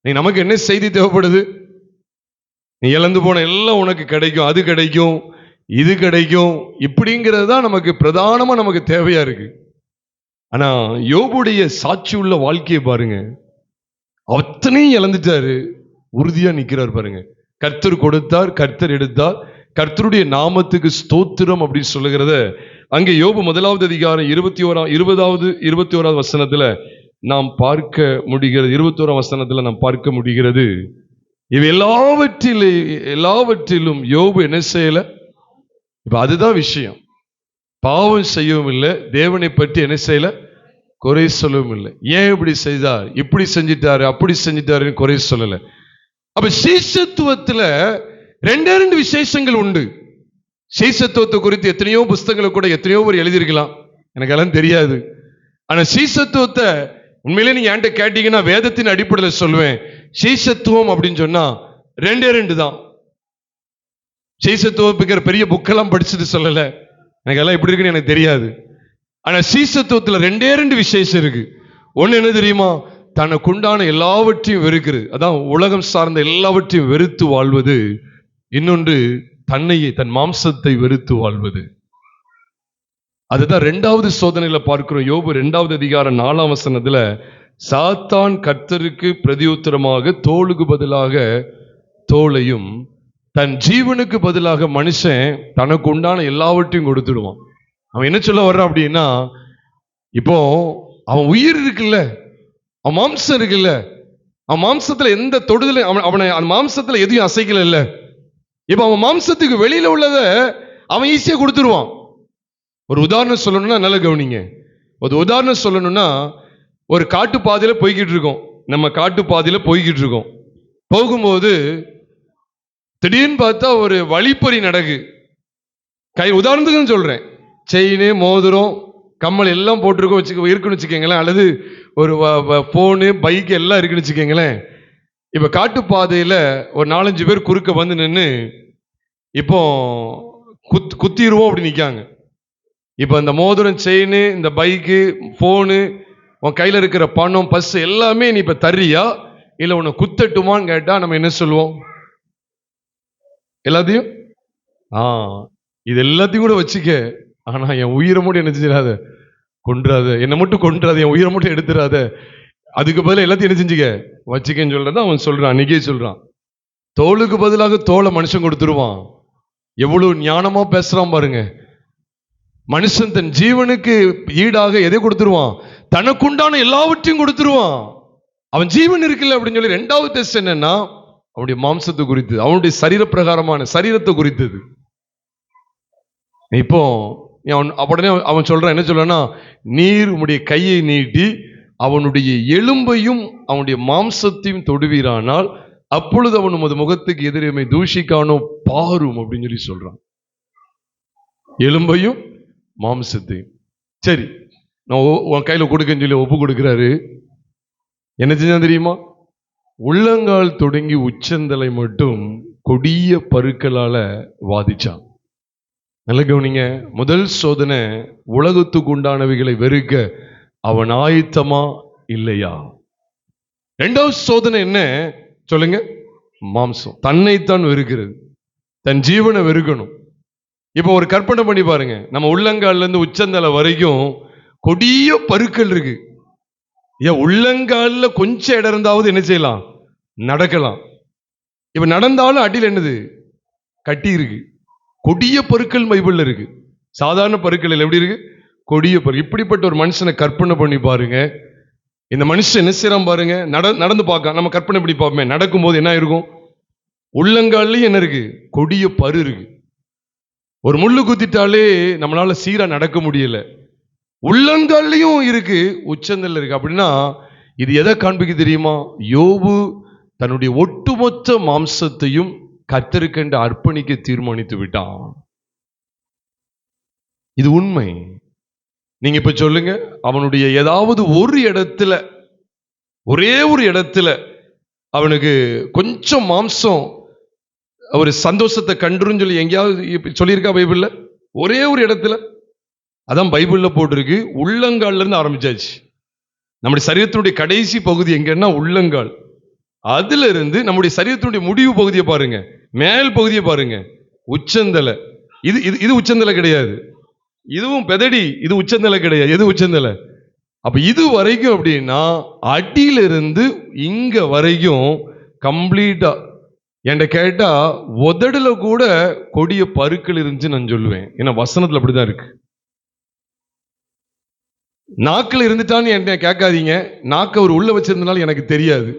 Speaker 1: நீ நமக்கு என்ன செய்தி தேவைப்படுது? நீ இழந்து போன எல்லாம் உனக்கு கிடைக்கும், அது கிடைக்கும், இது கிடைக்கும், இப்படிங்கிறது தான் நமக்கு பிரதானமா நமக்கு தேவையா இருக்கு. ஆனா யோபுடைய சாட்சி உள்ள வாழ்க்கையை பாருங்க, அத்தனையும் இழந்துட்டாரு, உறுதியா நிக்கிறார் பாருங்க. கர்த்தர் கொடுத்தார், கர்த்தர் எடுத்தார், கர்த்தருடைய நாமத்துக்கு ஸ்தோத்திரம் அப்படின்னு சொல்லுகிறத அங்கே யோபு 1வது அதிகாரம் 21வது வசனத்துல நாம் பார்க்க முடிகிறது. 21ஆம் வசனத்துல நாம் பார்க்க முடிகிறது. இவை எல்லாவற்றிலும் யோபு என்ன செய்யல? இப்ப அதுதான் விஷயம். பாவம் செய்யவும் இல்லை, தேவனை பற்றி என்ன செய்யல? குறை சொல்லவும் இல்லை. ஏன் இப்படி செய்தார், இப்படி செஞ்சிட்டாரு, அப்படி செஞ்சிட்டாருன்னு குறை சொல்லல. அப்ப சீஷத்துவத்துல 2 விசேஷங்கள் உண்டு. சீஷத்துவத்தை குறித்து எத்தனையோ புஸ்தகங்களை கூட எத்தனையோ பேர் எழுதியிருக்கலாம், எனக்கு எல்லாம் தெரியாது. ஆனா சீஷத்துவத்தை உண்மையிலே நீங்க என்கிட்ட கேட்டீங்கன்னா வேதத்தின் அடிப்படையில் சொல்லுவேன். சீஷத்துவம் அப்படின்னு சொன்னா 2 தான். சீஷத்துவத்துக்கு பெரிய புக்கெல்லாம் படிச்சுட்டு சொல்லல, எனக்கு எல்லாம் எப்படி இருக்குன்னு எனக்கு தெரியாது. ஆனா சீஷத்துவத்துல 2 விசேஷம் இருக்கு. ஒண்ணு என்ன தெரியுமா? தனக்குண்டான எல்லாவற்றையும் வெறுக்கிறது, அதான் உலகம் சார்ந்த எல்லாவற்றையும் வெறுத்து வாழ்வது. இன்னொன்று தன்னையே, தன் மாம்சத்தை வெறுத்து வாழ்வது. அதுதான் 2வது சோதனையில பார்க்கிறோம். யோபு 2வது அதிகாரம் 4ஆம் வசனத்துல, சாத்தான் கர்த்தருக்கு பிரதியுத்தரமாக தோளுக்கு பதிலாக தோளையும், தன் ஜீவனுக்கு பதிலாக மனுஷன் தனக்கு உண்டான எல்லாவற்றையும் கொடுத்துடுவான். அவன் என்ன சொல்ல வர்றான் அப்படின்னா, இப்போ அவன் உயிர் இருக்குல்ல, அவன் மாம்சம் இருக்குல்ல, அவன் மாம்சத்துல எந்த தொடுதல அவனை அந்த மாம்சத்துல எதையும் அசைக்கல இல்ல. இப்ப அவன் மாம்சத்துக்கு வெளியில உள்ளத அவன் ஈஸியா கொடுத்துருவான். ஒரு உதாரணம் சொல்லணும்னா நல்ல கவனிங்க. ஒரு உதாரணம் சொல்லணும்னா, ஒரு காட்டு பாதையில போய்கிட்டு இருக்கோம். நம்ம காட்டு பாதையில போய்கிட்டு இருக்கோம். போகும்போது திடீர்னு பார்த்தா ஒரு வழிப்பறி நடக்கு. உதாரணத்துக்கு சொல்றேன், செயின், மோதிரம், கம்மல் எல்லாம் போட்டிருக்கோம் இருக்குன்னு வச்சுக்கோங்களேன், அல்லது ஒரு போனு, பைக் எல்லாம் இருக்குன்னு வச்சுக்கோங்களேன். இப்ப காட்டு பாதையில ஒரு 4-5 பேர் குறுக்க நின்று இப்போ குத்திடுவோம் அப்படி நிக்காங்க. இப்ப இந்த மோதிரம், செயின், இந்த பைக்கு, போனு, உன் கையில இருக்கிற பணம், பஸ் எல்லாமே நீ இப்ப தர்றியா இல்ல உன்னை குத்தட்டுமான்னு கேட்டா நம்ம என்ன சொல்லுவோம்? எல்லாத்தையும் இது எல்லாத்தையும் கூட வச்சுக்க, ஆனா என் உயிரை மட்டும் என்ன செஞ்சிடாத, கொன்றாத, என்னை மட்டும் கொன்றாத, என் உயிரை மட்டும் எடுத்துடாத, அதுக்கு பதிலாக எல்லாத்தையும் என்ன செஞ்சுக்க, வச்சுக்கன்னு சொல்றத அவன் சொல்றான். அன்னைக்கே சொல்றான், தோளுக்கு பதிலாக தோலை மனுஷன் கொடுத்துருவான். எவ்வளவு ஞானமா பேசுறான் பாருங்க. மனுஷன் தன் ஜீவனுக்கு ஈடாக எதை கொடுத்துருவான்? தனக்குண்டான எல்லாவற்றையும் கொடுத்துருவான். அவன் ஜீவன் இருக்குல்ல அப்படின்னு சொல்லி ரெண்டாவது டெஸ்ட் என்னன்னா அவனுடைய மாம்சத்தை குறித்து, அவனுடைய சரீர பிரகாரமான சரீரத்தை குறித்தது. இப்போ உடனே அவன் சொல்றான், என்ன சொல்றான்னா, நீர் உம்முடைய கையை நீட்டி அவனுடைய எலும்பையும் அவனுடைய மாம்சத்தையும் தொடுவீரானால் அப்பொழுது அவன் உமது முகத்துக்கு எதிரே தூஷிக்கானோ பாரும் அப்படின்னு சொல்லி சொல்றான். எலும்பையும் மாம்சத்தையும். சரி, நான் உன் கையில கொடுக்கன்னு சொல்லி ஒப்பு கொடுக்கிறாரு. என்ன செஞ்சா தெரியுமா? உள்ளங்கால் தொடங்கி உச்சந்தலை மட்டும் கொடிய பருக்களால வாதிச்சான். நல்ல கவனிங்க, முதல் சோதனை உலகத்துக்கு உண்டானவைகளை வெறுக்க அவன் ஆயத்தமா இல்லையா? இரண்டாவது சோதனை என்ன சொல்லுங்க? மாம்சம் தன்னைத்தான் வெறுக்கிறது, தன் ஜீவனை வெறுக்கணும். இப்போ ஒரு கற்பனை பண்ணி பாருங்க, நம்ம உள்ளங்கால்ல இருந்து உச்சந்தலை வரைக்கும் கொடிய பருக்கள் இருக்கு. ஏன் உள்ளங்கால்ல கொஞ்சம் இடம் இருந்தாவது என்ன செய்யலாம்? நடக்கலாம். இப்ப நடந்தாலும் அடியில் என்னது? கட்டி இருக்கு. கொடிய பருக்கள் பைபிள்ல இருக்கு. சாதாரண பருக்கள் எப்படி இருக்கு? கொடிய பரு. இப்படிப்பட்ட ஒரு மனுஷனை கற்பனை பண்ணி பாருங்க. இந்த மனுஷன் என்ன செய்யறான் பாருங்க. நடந்து பார்க்க நம்ம கற்பனை பண்ணி பார்ப்போமே, நடக்கும்போது என்ன இருக்கும்? உள்ளங்கால்லையும் என்ன இருக்கு? கொடிய பரு இருக்கு. ஒரு முள்ளு குத்திட்டாலே நம்மளால சீரா நடக்க முடியல. உள்ளங்கால்லையும் இருக்கு, உச்சந்தல்ல இருக்கு. அப்படின்னா இது எதை காண்பிக்க தெரியுமா? யோபு தன்னுடைய ஒட்டுமொத்த மாம்சத்தையும் கர்த்தருக்கென்று அர்ப்பணிக்க தீர்மானித்து விட்டான். இது உண்மை. நீங்க இப்ப சொல்லுங்க, அவனுடைய ஏதாவது ஒரு இடத்துல, ஒரே ஒரு இடத்துல அவனுக்கு கொஞ்சம் மாம்சம் ஒரு சந்தோஷத்தை கண்டுன்னு சொல்லி எங்கேயாவது சொல்லியிருக்கா பைபிள்ல? ஒரே ஒரு இடத்துல. அதான் பைபிள்ல போட்டிருக்கு, உள்ளங்கால்ல இருந்து ஆரம்பிச்சாச்சு. நம்முடைய சரீரத்தினுடைய கடைசி பகுதி எங்கன்னா உள்ளங்கால். அதுல இருந்து நம்முடைய சரீரத்தினுடைய முடிவு பகுதியை பாருங்க, மேல் பகுதியை பாருங்க, உச்சந்தலை. இது இது இது உச்சந்தலை கிடையாது. இதுவும் பெதடி, இது உச்சந்தலை கிடையாது. எது உச்சந்தலை? அப்ப இது வரைக்கும் அப்படின்னா அடியிலிருந்து இங்க வரைக்கும் கம்ப்ளீட்டா. என்கிட்ட கேட்டா உதடுல கூட கொடிய பருக்கள் இருந்துச்சு நான் சொல்லுவேன். ஏன்னா வசனத்துல அப்படிதான் இருக்கு. நாக்கில் இருந்துட்டான்னு என்கிட்ட கேட்காதீங்க, நாக்க ஒரு உள்ள வச்சிருந்தனால எனக்கு தெரியாது.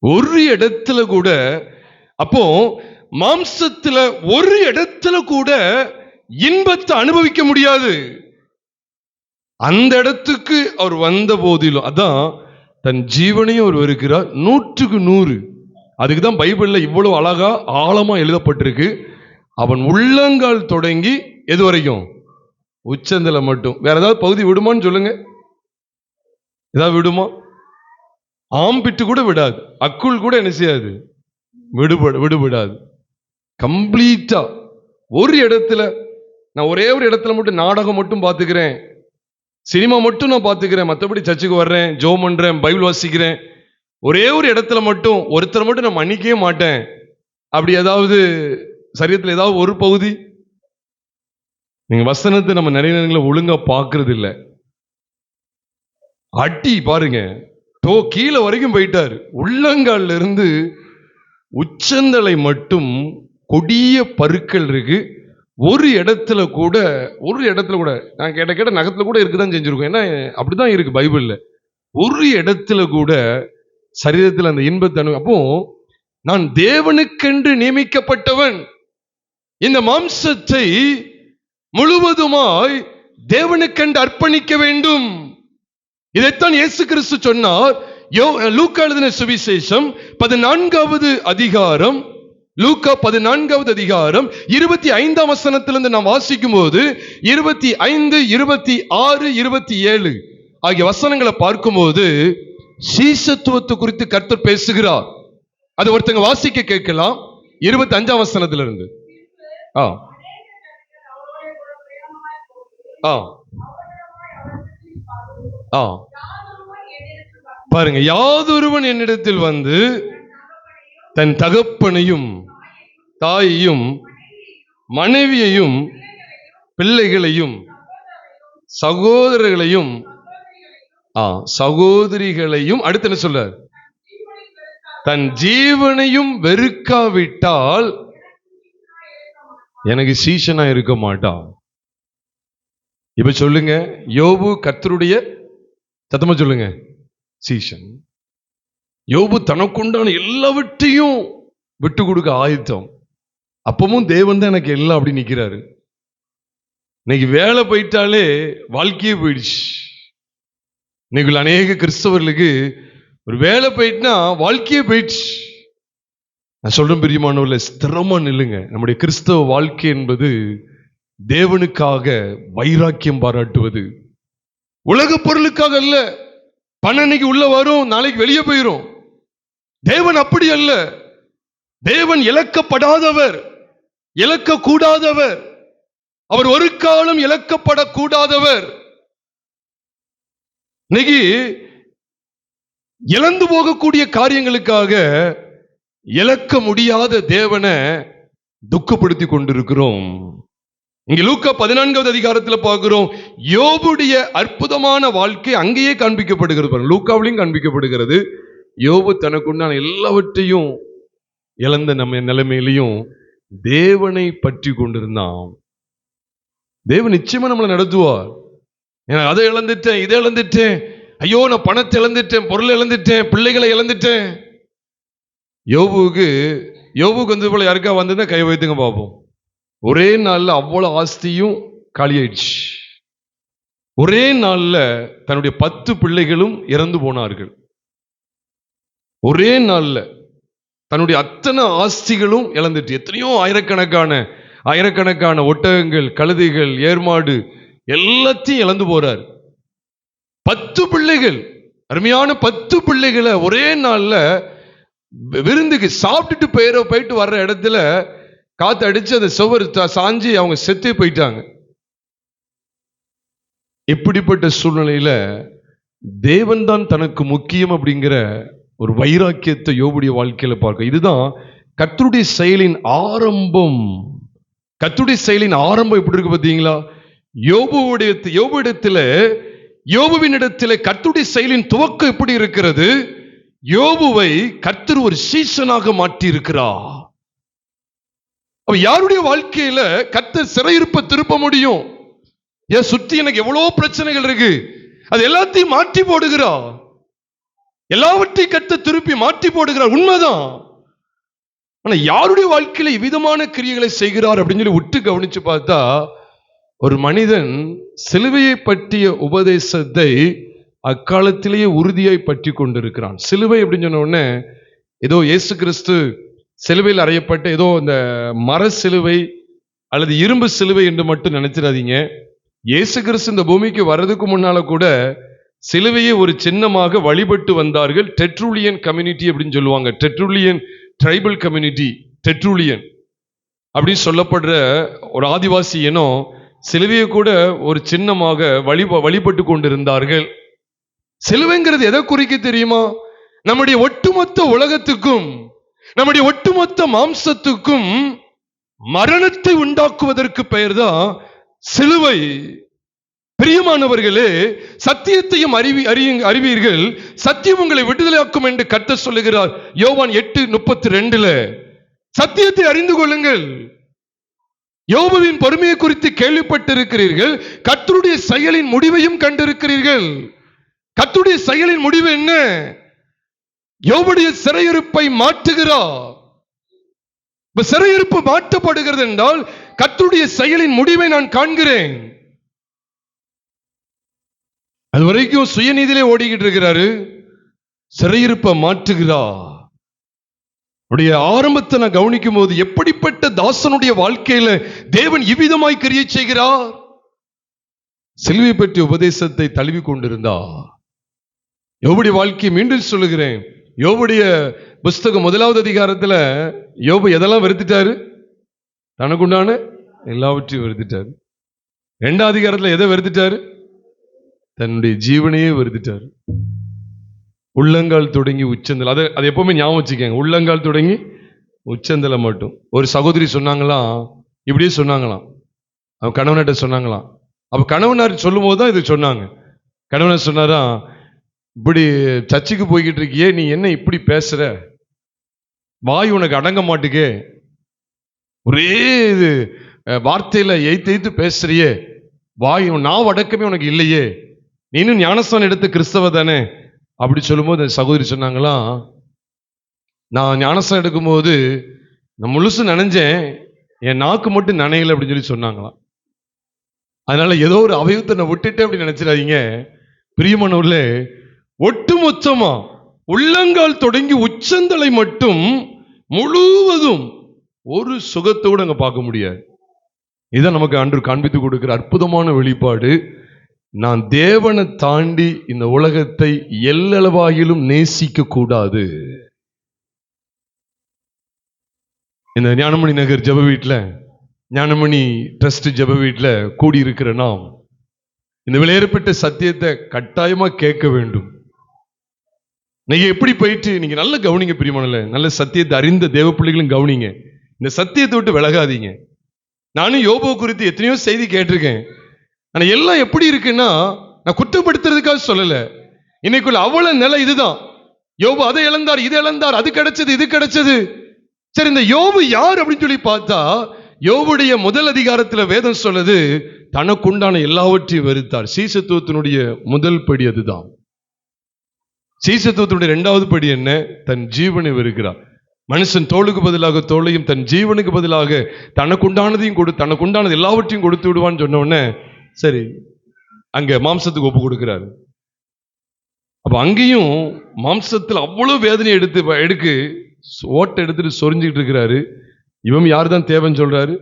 Speaker 1: ஒரு இடத்துல கூட, அப்போ மாம்சத்துல ஒரு இடத்துல கூட இன்பத்தை அனுபவிக்க முடியாது. அந்த இடத்துக்கு அவர் வந்த போதிலும், அதான் தன் ஜீவனையும் அவர் வெறுக்கிறார் 100க்கு 100. அதுக்குதான் பைபிள்ல இவ்வளவு அழகா ஆழமா எழுதப்பட்டிருக்கு. அவன் உள்ளங்கால் தொடங்கி எது வரைக்கும்? உச்சந்தலை மட்டும். வேற ஏதாவது பகுதி விடுமான்னு சொல்லுங்க. ஏதாவது விடுமா? ஆம்பிட்டு கூட விடாது, அக்குள் கூட என்ன செய்யாது, விடுபடாது. கம்ப்ளீட்டா ஒரு இடத்துல. நான் ஒரே ஒரு இடத்துல மட்டும் நாடகம் மட்டும் பார்த்துக்கிறேன், சினிமா மட்டும் நான் பார்த்துக்கிறேன், மற்றபடி சர்ச்சுக்கு வர்றேன், ஜோம் பண்றேன், பைபிள் வாசிக்கிறேன். ஒரே ஒரு இடத்துல மட்டும் ஒருத்தரை மட்டும் நான் மன்னிக்கவே மாட்டேன். அப்படி ஏதாவது சரீரத்தில் ஏதாவது ஒரு பகுதி? நீங்க வசனத்தை நம்ம நிறைய நேரங்களை ஒழுங்கா பார்க்கறது இல்லை. அடி பாருங்க, கீழே வரைக்கும் போயிட்டாரு. உள்ளங்கால்ல இருந்து உச்சந்தலை மட்டும் கொடிய பருக்கள் இருக்கு. ஒரு இடத்துல கூட நான் கேட்ட நகத்துல கூட இருக்குதான் செஞ்சிருக்கோம். ஏன்னா அப்படிதான் இருக்கு பைபிள்ல. ஒரு இடத்துல கூட சரீரத்தில் அந்த இன்பத்தை. அப்போ நான் தேவனுக்கென்று நியமிக்கப்பட்டவன், இந்த மாம்சத்தை முழுவதுமாய் தேவனுக்கென்று அர்ப்பணிக்க வேண்டும். இதைத்தான் இயேசு கிறிஸ்து சொன்னார். லூக்கா எழுதின சுவிசேஷம் 14வது அதிகாரம், லூக்கா 14வது அதிகாரம் 25ஆம் வசனத்திலிருந்து நாம் வாசிக்கும் போது 25, 26, 27 ஆகிய வசனங்களை பார்க்கும்போது சீசத்துவத்தை குறித்து கர்த்தர் பேசுகிறார். அது ஒருத்தங்க வாசிக்க கேட்கலாம். 25ஆம் வசனத்திலிருந்து. ஆ ஆ பாருங்க, யாதொருவன் என்னிடத்தில் வந்து தன் தகப்பனையும் தாயையும் மனைவியையும் பிள்ளைகளையும் சகோதரர்களையும் சகோதரிகளையும் அடுத்து என்ன சொல்ற, தன் ஜீவனையும் வெறுக்காவிட்டால் எனக்கு சீஷனா இருக்க மாட்டான். இப்ப சொல்லுங்க, யோபு கர்த்தருடைய, சத்தமா சொல்லுங்க, சீஷன். யோபு தனக்குண்டான எல்லாவற்றையும் விட்டு கொடுக்க ஆயத்தம். அப்பவும் தேவன் தான் எனக்கு எல்லாம் அப்படி நிக்கிறாரு. இன்னைக்கு வேலை போயிட்டாலே வாழ்க்கையே போயிடுச்சு. இன்னைக்கு அநேக கிறிஸ்தவர்களுக்கு ஒரு வேலை போயிட்டுனா வாழ்க்கையே போயிடுச்சு. நான் சொல்றேன் பிரியமானவர்களே, ஸ்திரமா நில்லுங்க. நம்முடைய கிறிஸ்தவ வாழ்க்கை என்பது தேவனுக்காக வைராக்கியம் பாராட்டுவது, உலக பொருளுக்காக அல்ல. பணம் இன்னைக்கு உள்ள வரும், நாளைக்கு வெளியே போயிரும். தேவன் அப்படி அல்ல. தேவன் இழக்கப்படாதவர், இழக்க கூடாதவர். அவர் ஒரு காலம் இழக்கப்படக்கூடாதவர். இன்னைக்கு இழந்து போகக்கூடிய காரியங்களுக்காக இழக்க முடியாத தேவனை துக்கப்படுத்தி கொண்டிருக்கிறோம். இங்க லூக்கா 14வது அதிகாரத்தில் பார்க்கிறோம், யோபுடைய அற்புதமான வாழ்க்கை அங்கேயே காண்பிக்கப்படுகிறது. லூக்காவிலையும் காண்பிக்கப்படுகிறது. யோபு தனக்குண்டான எல்லாவற்றையும் இழந்த நம்ம நிலைமையிலையும் தேவனை பற்றி கொண்டிருந்தான். தேவன் நிச்சயமா நம்மளை நடத்துவார். அதை இழந்துட்டேன், இதை இழந்துட்டேன், ஐயோ நான் பணத்தை இழந்துட்டேன், பொருளை இழந்துட்டேன், பிள்ளைகளை இழந்துட்டேன். யோபுக்கு வந்து போல யாருக்கா வந்ததுன்னா கை வைத்துங்க பார்ப்போம். ஒரே நாள்ல அவ்வளவு ஆஸ்தியும் காலியாயிடுச்சு. ஒரே நாள்ல தன்னுடைய 10 பிள்ளைகளும் இறந்து போனார்கள். ஒரே நாள்ல தன்னுடைய அத்தனை ஆஸ்திகளும் இழந்துட்டு, எத்தனையோ ஆயிரக்கணக்கான ஒட்டகங்கள், கழுதைகள், ஏர்மாடு எல்லாத்தையும் இழந்து போறார். 10 பிள்ளைகள், அருமையான 10 பிள்ளைகளை ஒரே நாள்ல விருந்துக்கு சாப்பிட்டுட்டு போயிட்டு வர்ற இடத்துல காத்து அடிச்சு அந்த சுவர் சாஞ்சி அவங்க செத்து போயிட்டாங்க. இப்படிப்பட்ட சூழ்நிலையில தேவன் தான் தனக்கு முக்கியம் அப்படிங்கிற ஒரு வைராக்கியத்தை யோபுடைய வாழ்க்கையில பார்க்க. இதுதான் கர்த்தருடைய செயலின் ஆரம்பம். கர்த்தருடைய செயலின் ஆரம்பம் எப்படி இருக்கு பார்த்தீங்களா? யோபுவினிடத்திலே கர்த்தருடைய செயலின் துவக்கம் எப்படி இருக்கிறது? யோபுவை கர்த்தர் ஒரு சீசனாக மாற்றி இருக்கிறார். யாருடைய வாழ்க்கையில கர்த்தர் சிறையிருப்ப திருப்ப முடியும்? ஏன் சுத்தி எனக்கு எவ்வளவு பிரச்சனைகள் இருக்கு, அது எல்லாத்தையும் மாற்றி போடுகிறார். எல்லாவற்றையும் கர்த்தர் திருப்பி மாற்றி போடுகிறார், உண்மைதான். ஆனா யாருடைய வாழ்க்கையில இவ்விதமான கிரியைகளை செய்கிறார் அப்படின்னு சொல்லி உற்று கவனிச்சு பார்த்தா, ஒரு மனிதன் சிலுவையை பற்றிய உபதேசத்தை அக்காலத்திலேயே உறுதியாய் பற்றி கொண்டிருக்கிறான். சிலுவை அப்படின்னு சொன்ன உடனே ஏதோ இயேசு கிறிஸ்து சிலுவையில் அறையப்பட்ட ஏதோ இந்த மர சிலுவை அல்லது இரும்பு சிலுவை என்று மட்டும் நினைச்சிடாதீங்க. இயேசு கிறிஸ்து இந்த பூமிக்கு வர்றதுக்கு முன்னால கூட சிலுவையை ஒரு சின்னமாக வழிபட்டு வந்தார்கள். டெட்ரூலியன் கம்யூனிட்டி அப்படின்னு சொல்லுவாங்க. டெட்ரூலியன் ட்ரைபல் கம்யூனிட்டி, டெட்ரூலியன் அப்படின்னு சொல்லப்படுற ஒரு ஆதிவாசி இனம் சிலுவையை கூட ஒரு சின்னமாக வழிபட்டு கொண்டிருந்தார்கள். சிலுவைங்கிறது எதை குறிக்க தெரியுமா? நம்முடைய ஒட்டுமொத்த உலகத்துக்கும், நம்முடைய ஒட்டுமொத்த மாம்சத்துக்கும் மரணத்தை உண்டாக்குவதற்கு பெயர் தான் சிலுவை. பிரியமானவர்களே, சத்தியத்தையும் அறிவீர்கள், சத்தியம் உங்களை விடுதலையாக்கும் என்று கர்த்தர் சொல்லுகிறார். யோவான் 8:32. சத்தியத்தை அறிந்து கொள்ளுங்கள். யோபுவின் பொறுமையை குறித்து கேள்விப்பட்டிருக்கிறீர்கள், கர்த்தருடைய செயலின் முடிவையும் கண்டிருக்கிறீர்கள். கர்த்தருடைய செயலின் முடிவு என்ன? யோபுடைய சிறையிருப்பை மாற்றுகிறார். சிறையிருப்பு மாற்றப்படுகிறது என்றால் கர்த்தருடைய செயலின் முடிவை நான் காண்கிறேன். அது வரைக்கும் சுயநீதியிலே ஓடிக்கிட்டு இருக்கிறாரு, சிறையிருப்பை மாற்றுகிறார். உடைய ஆரம்பத்தை நான் கவனிக்கும் போது எப்படிப்பட்ட தாசனுடைய வாழ்க்கையில தேவன் இவ்விதமாய் கிரியை செய்கிறார். சிலுவை பற்றிய உபதேசத்தை தழுவி கொண்டிருந்தார். யோபுடைய வாழ்க்கையை மீண்டும் சொல்லுகிறேன். யோபுடைய புஸ்தகம் 1வது அதிகாரத்துல யோபு எதெல்லாம் வெறுத்துட்டாரு? தனக்குண்டான எல்லாவற்றையும் வெறுத்துட்டாரு. 2ஆம் அதிகாரத்துல எதை வெறுத்துட்டாரு? தன்னுடைய ஜீவனையே வெறுத்துட்டாரு. உள்ளங்கால் தொடங்கி உச்சந்தல், அது எப்பவுமே ஞாபகம் வச்சுக்கங்க. உள்ளங்கால் தொடங்கி உச்சந்தலை மட்டும். ஒரு சகோதரி சொன்னாங்களாம், இப்படியே சொன்னாங்களாம், அவன் கணவன்கிட்ட சொன்னாங்களாம். அப்ப கணவனார் சொல்லும் போதுதான் இது சொன்னாங்க. கணவனார் சொன்னாரா, இப்படி சர்ச்சுக்கு போய்கிட்டு இருக்கியே, நீ என்ன இப்படி பேசுற? வாய் உனக்கு அடங்க மாட்டுக்கே, ஒரே இது வார்த்தையில எய்த்து பேசுறியே, வாய் நாவ் அடக்கமே உனக்கு இல்லையே, நீனும் ஞானஸ்தானம் எடுத்த கிறிஸ்தவ தானே? அப்படி சொல்லும்போது சகோதரி சொன்னாங்களாம், நான் ஞானஸ்தானம் எடுக்கும்போது நான் முழுசு நனைஞ்சேன், என் நாக்கு மட்டும் நனையல அப்படின்னு சொன்னாங்களாம். அதனால ஏதோ ஒரு அவயத்தை நான் விட்டுட்டேன் அப்படி நினைச்சிடாதீங்க பிரியமானவர்களே. ஒட்டுமொத்தமா உள்ளங்கால் தொடங்கி உச்சந்தலை மட்டும் முழுவதும் ஒரு சுகத்தோடு அங்க பார்க்க முடியாது. இதான் நமக்கு அன்று காண்பித்து கொடுக்கிற அற்புதமான வெளிப்பாடு. நான் தேவனை தாண்டி இந்த உலகத்தை எல்லளவாயிலும் நேசிக்க கூடாது. இந்த ஞானமணி நகர் ஜெப வீட்டில், ஞானமணி ட்ரஸ்ட் ஜெப வீட்டில் கூடியிருக்கிற நாம் இந்த விலையேறப்பட்ட சத்தியத்தை கட்டாயமா கேட்க வேண்டும். நீங்க எப்படி போயிட்டு நீங்க நல்ல கவனிங்க பிரியமானவர்களே, நல்ல சத்தியத்தை அறிந்த தேவ பிள்ளைகளும் கவனிங்க. இந்த சத்தியத்தை விட்டு விலகாதீங்க. நானும் யோபு குறித்து எத்தனையோ செய்தி கேட்டிருக்கேன். ஆனா எல்லாம் எப்படி இருக்குன்னா, நான் குற்றப்படுத்துறதுக்காக சொல்லல, இன்னைக்குள்ள அவள நிலை இதுதான். யோபு அதை இழந்தார், இது இழந்தார், அது கிடைச்சது, இது கிடைச்சது. சரி, இந்த யோபு யார் அப்படின்னு சொல்லி பார்த்தா, யோபுடைய முதல் அதிகாரத்துல வேதம் சொல்லுது, தனக்குண்டான எல்லாவற்றையும் வெறுத்தார். சீசத்துவத்தினுடைய முதல் படி அதுதான். சீசத்துவத்தினுடைய 2வது படி என்ன? தன் ஜீவனை வெறுக்கிறார். மனுஷன் தோளுக்கு பதிலாக தோளையும் தன் ஜீவனுக்கு பதிலாக தனக்குண்டானதையும் தனக்குண்டானது எல்லாவற்றையும் கொடுத்து விடுவான்னு சொன்ன உடனே சரி அங்க மாம்சத்துக்கு ஒப்பு கொடுக்கிறாரு. அப்ப அங்கேயும் மாம்சத்தில் அவ்வளவு வேதனை எடுக்கு ஓட்டை எடுத்துட்டு சொரிஞ்சுக்கிட்டு இருக்கிறாரு. இவன் யார் தான் தேவைன்னு சொல்றாரு?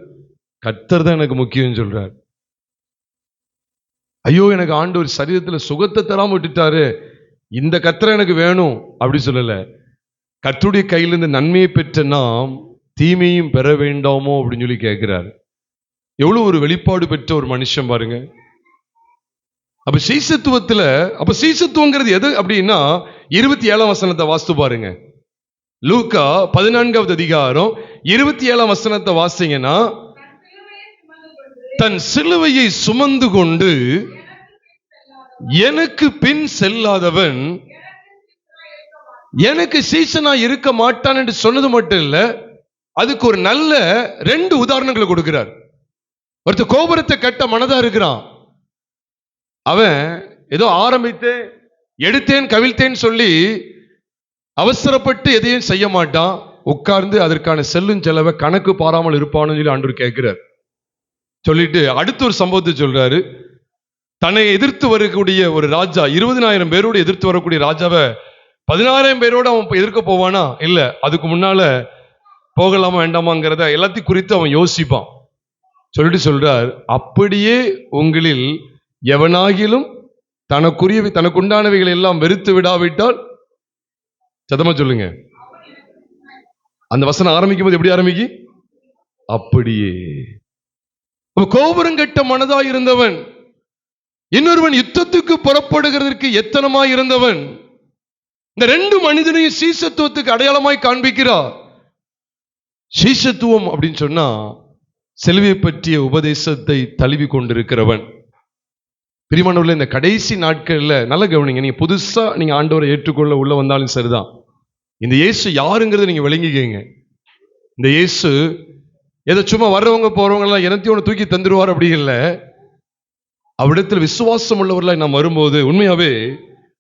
Speaker 1: கர்த்தர் தான் எனக்கு முக்கியம் சொல்றாரு. ஐயோ, எனக்கு ஆண்டவர் சரீரத்துல சுகத்தை தராம விட்டுட்டாரு, இந்த கர்த்தர் எனக்கு வேணும் அப்படி சொல்லல. கர்த்தருடைய கையிலிருந்து நன்மையை பெற்ற நாம் தீமையும் பெற வேண்டாமோ அப்படின்னு சொல்லி கேட்கிறாரு. எவ்வளவு ஒரு வெளிப்பாடு பெற்ற ஒரு மனுஷன் பாருங்க. அப்ப சீசத்துவத்துல, அப்ப சீசத்துவங்கிறது எது அப்படின்னா 27ஆம் வசனத்தை வாசித்து பாருங்க. லூக்கா 14வது அதிகாரம் 27ஆம் வசனத்தை வாசிங்கன்னா, தன் சிலுவையை சுமந்து கொண்டு எனக்கு பின் செல்லாதவன் எனக்கு சீசனா இருக்க மாட்டான் என்று சொன்னது மட்டும் இல்ல, அதுக்கு ஒரு நல்ல 2 உதாரணங்களை கொடுக்கிறார். ஒருத்தர் கோபுரத்தை கட்ட மனதா இருக்கிறான். அவன் ஏதோ ஆரம்பித்தேன் எடுத்தேன் கவிழ்த்தேன்னு சொல்லி அவசரப்பட்டு எதையும் செய்ய மாட்டான். உட்கார்ந்து அதற்கான செல்லும் செலவை கணக்கு பாராமல் இருப்பான்னு சொல்லி ஆண்டவர் கேட்கிறார். சொல்லிட்டு அடுத்த ஒரு சம்பவத்தை சொல்றாரு. தன்னை எதிர்த்து வரக்கூடிய ஒரு ராஜா 20,000 பேரோடு எதிர்த்து வரக்கூடிய ராஜாவை 16,000 பேரோடு அவன் எதிர்க்க போவானா? இல்ல, அதுக்கு முன்னால போகலாமா வேண்டாமாங்கிறத எல்லாத்தையும் குறித்து அவன் யோசிப்பான். சொல்லிட்டு சொல்றார், அப்படியே உங்களில் எவனாகிலும் தனக்குண்டானவைகள் எல்லாம் வெறுத்து விடாவிட்டால், சத்தமா சொல்லுங்க. அந்த வசனம் ஆரம்பிக்கும் போது எப்படி ஆரம்பிக்கு? அப்படியே. கோபுரம் கட்ட மனதா இருந்தவன், இன்னொருவன் யுத்தத்துக்கு புறப்படுகிறதற்கு எத்தனமாய் இருந்தவன், இந்த 2 மனிதனையும் சீசத்துவத்துக்கு அடையாளமாய் காண்பிக்கிறார். சீசத்துவம் அப்படின்னு சொன்னா சிலுவை பற்றிய உபதேசத்தை தழுவி கொண்டிருக்கிறவன். பிரியமானவர்களே, இந்த கடைசி நாட்கள்ல நல்ல கவனிங்க. நீங்க புதுசா நீங்க ஆண்டவரை ஏற்றுக்கொள்ள உள்ள வந்தாலும் சரிதான், இந்த இயேசு யாருங்கிறத நீங்க விளங்கிக்கங்க. இந்த இயேசு ஏதோ சும்மா வர்றவங்க போறவங்க எல்லாம் எனத்தையும் ஒன்று தூக்கி தந்துருவார் அப்படி இல்லை. அவ்விடத்தில் விசுவாசம் உள்ளவர்களாய் நாம் வரும்போது உண்மையாவே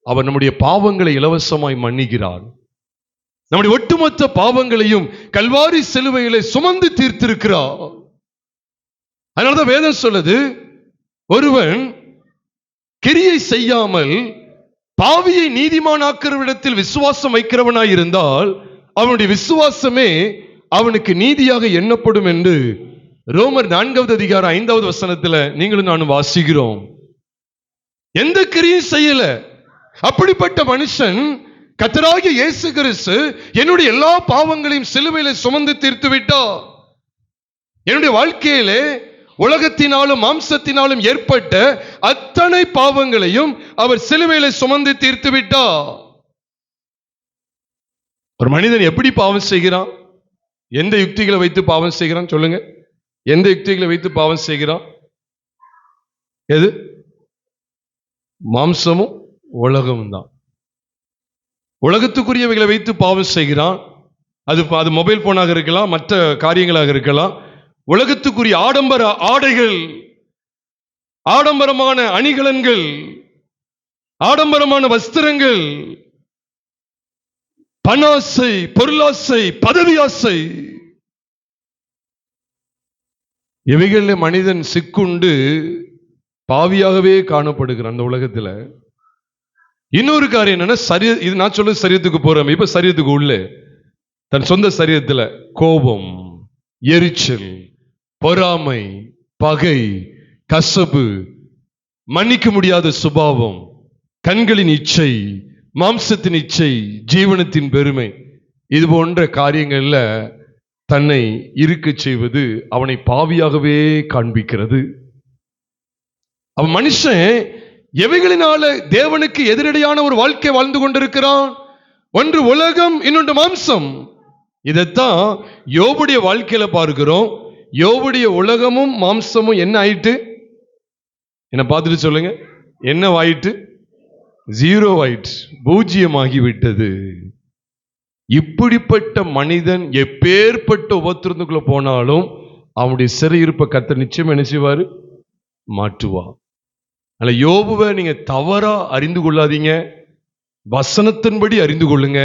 Speaker 1: அவர் நம்முடைய பாவங்களை இலவசமாய் மன்னிக்கிறார். நம்முடைய ஒட்டுமொத்த பாவங்களையும் கல்வாரி சிலுவையிலே சுமந்து தீர்த்திருக்கிறார். அதனாலதான் வேதம் சொல்லுது, ஒருவன் கிரியை செய்யாமல் பாவியை நீதிமானாக்குறவிடத்தில் விசுவாசம் வைக்கிறவனாய் இருந்தால் அவனுடைய விசுவாசமே அவனுக்கு நீதியாக எண்ணப்படும் என்று ரோமர் 4வது அதிகாரம் 5வது வசனத்துல நீங்களும் நானும் வாசிக்கிறோம். எந்த கிரியும் செய்யல, அப்படிப்பட்ட மனுஷன் கர்த்தராகிய இயேசு கிறிஸ்து என்னுடைய எல்லா பாவங்களையும் சிலுவையிலே சுமந்து தீர்த்து விட்டார். என்னுடைய வாழ்க்கையிலே உலகத்தினாலும் மாம்சத்தினாலும் ஏற்பட்ட அத்தனை பாவங்களையும் அவர் சிலுவையில சுமந்து தீர்த்து விட்டார். ஒரு மனிதன் எப்படி பாவம் செய்கிறான்? எந்த யுக்திகளை வைத்து பாவம் செய்கிறான்? சொல்லுங்க. எந்த யுக்திகளை வைத்து பாவம் செய்கிறான்? எது? மாம்சமும் உலகமும் தான். உலகத்துக்குரியவைகளை வைத்து பாவம் செய்கிறான். அது மொபைல் போனாக இருக்கலாம், மற்ற காரியங்களாக இருக்கலாம். உலகத்துக்குரிய ஆடம்பர ஆடைகள், ஆடம்பரமான அணிகலன்கள், ஆடம்பரமான வஸ்திரங்கள், பணாசை, பொருளாசை, பதவி ஆசை, இவைகளில் மனிதன் சிக்குண்டு பாவியாகவே காணப்படுகிறான் அந்த உலகத்துல. இன்னொரு காரியம் என்னன்னா, இது நான் சொல்றது சரீரத்துக்கு போறோம். இப்ப சரீரத்துக்கு உள்ள தன் சொந்த சரீரத்துல கோபம், எரிச்சல், பொறாமை, பகை, கசப்பு, மன்னிக்க முடியாத சுபாவம், கண்களின் இச்சை, மாம்சத்தின் இச்சை, ஜீவனத்தின் பெருமை, இது போன்ற காரியங்கள்ல தன்னை இருக்க செய்வது அவனை பாவியாகவே காண்பிக்கிறது. அவன் மனுஷன் எவைகளினால தேவனுக்கு எதிரடையான ஒரு வாழ்க்கை வாழ்ந்து கொண்டிருக்கிறான். ஒன்று உலகம், இன்னொன்று மாம்சம். இதைத்தான் யோபுடைய வாழ்க்கையில பார்க்கிறோம். யோபுடைய உலகமும் மாம்சமும் என்ன ஆயிட்டு? என்ன பார்த்துட்டு சொல்லுங்க. என்ன ஆயிட்டு? ஜீரோ ஆயிட்டு, பூஜ்ஜியமாகி விட்டது. இப்படிப்பட்ட மனிதன் எப்பேற்பட்ட உபத்திரத்துக்குள்ள போனாலும் அவனுடைய சிறையிருப்பை கர்த்தர் நிச்சயம் என்ன செய்வாரு? மாற்றுவார். அல்ல, யோபுவை நீங்க தவறா அறிந்து கொள்ளாதீங்க, வசனத்தின்படி அறிந்து கொள்ளுங்க.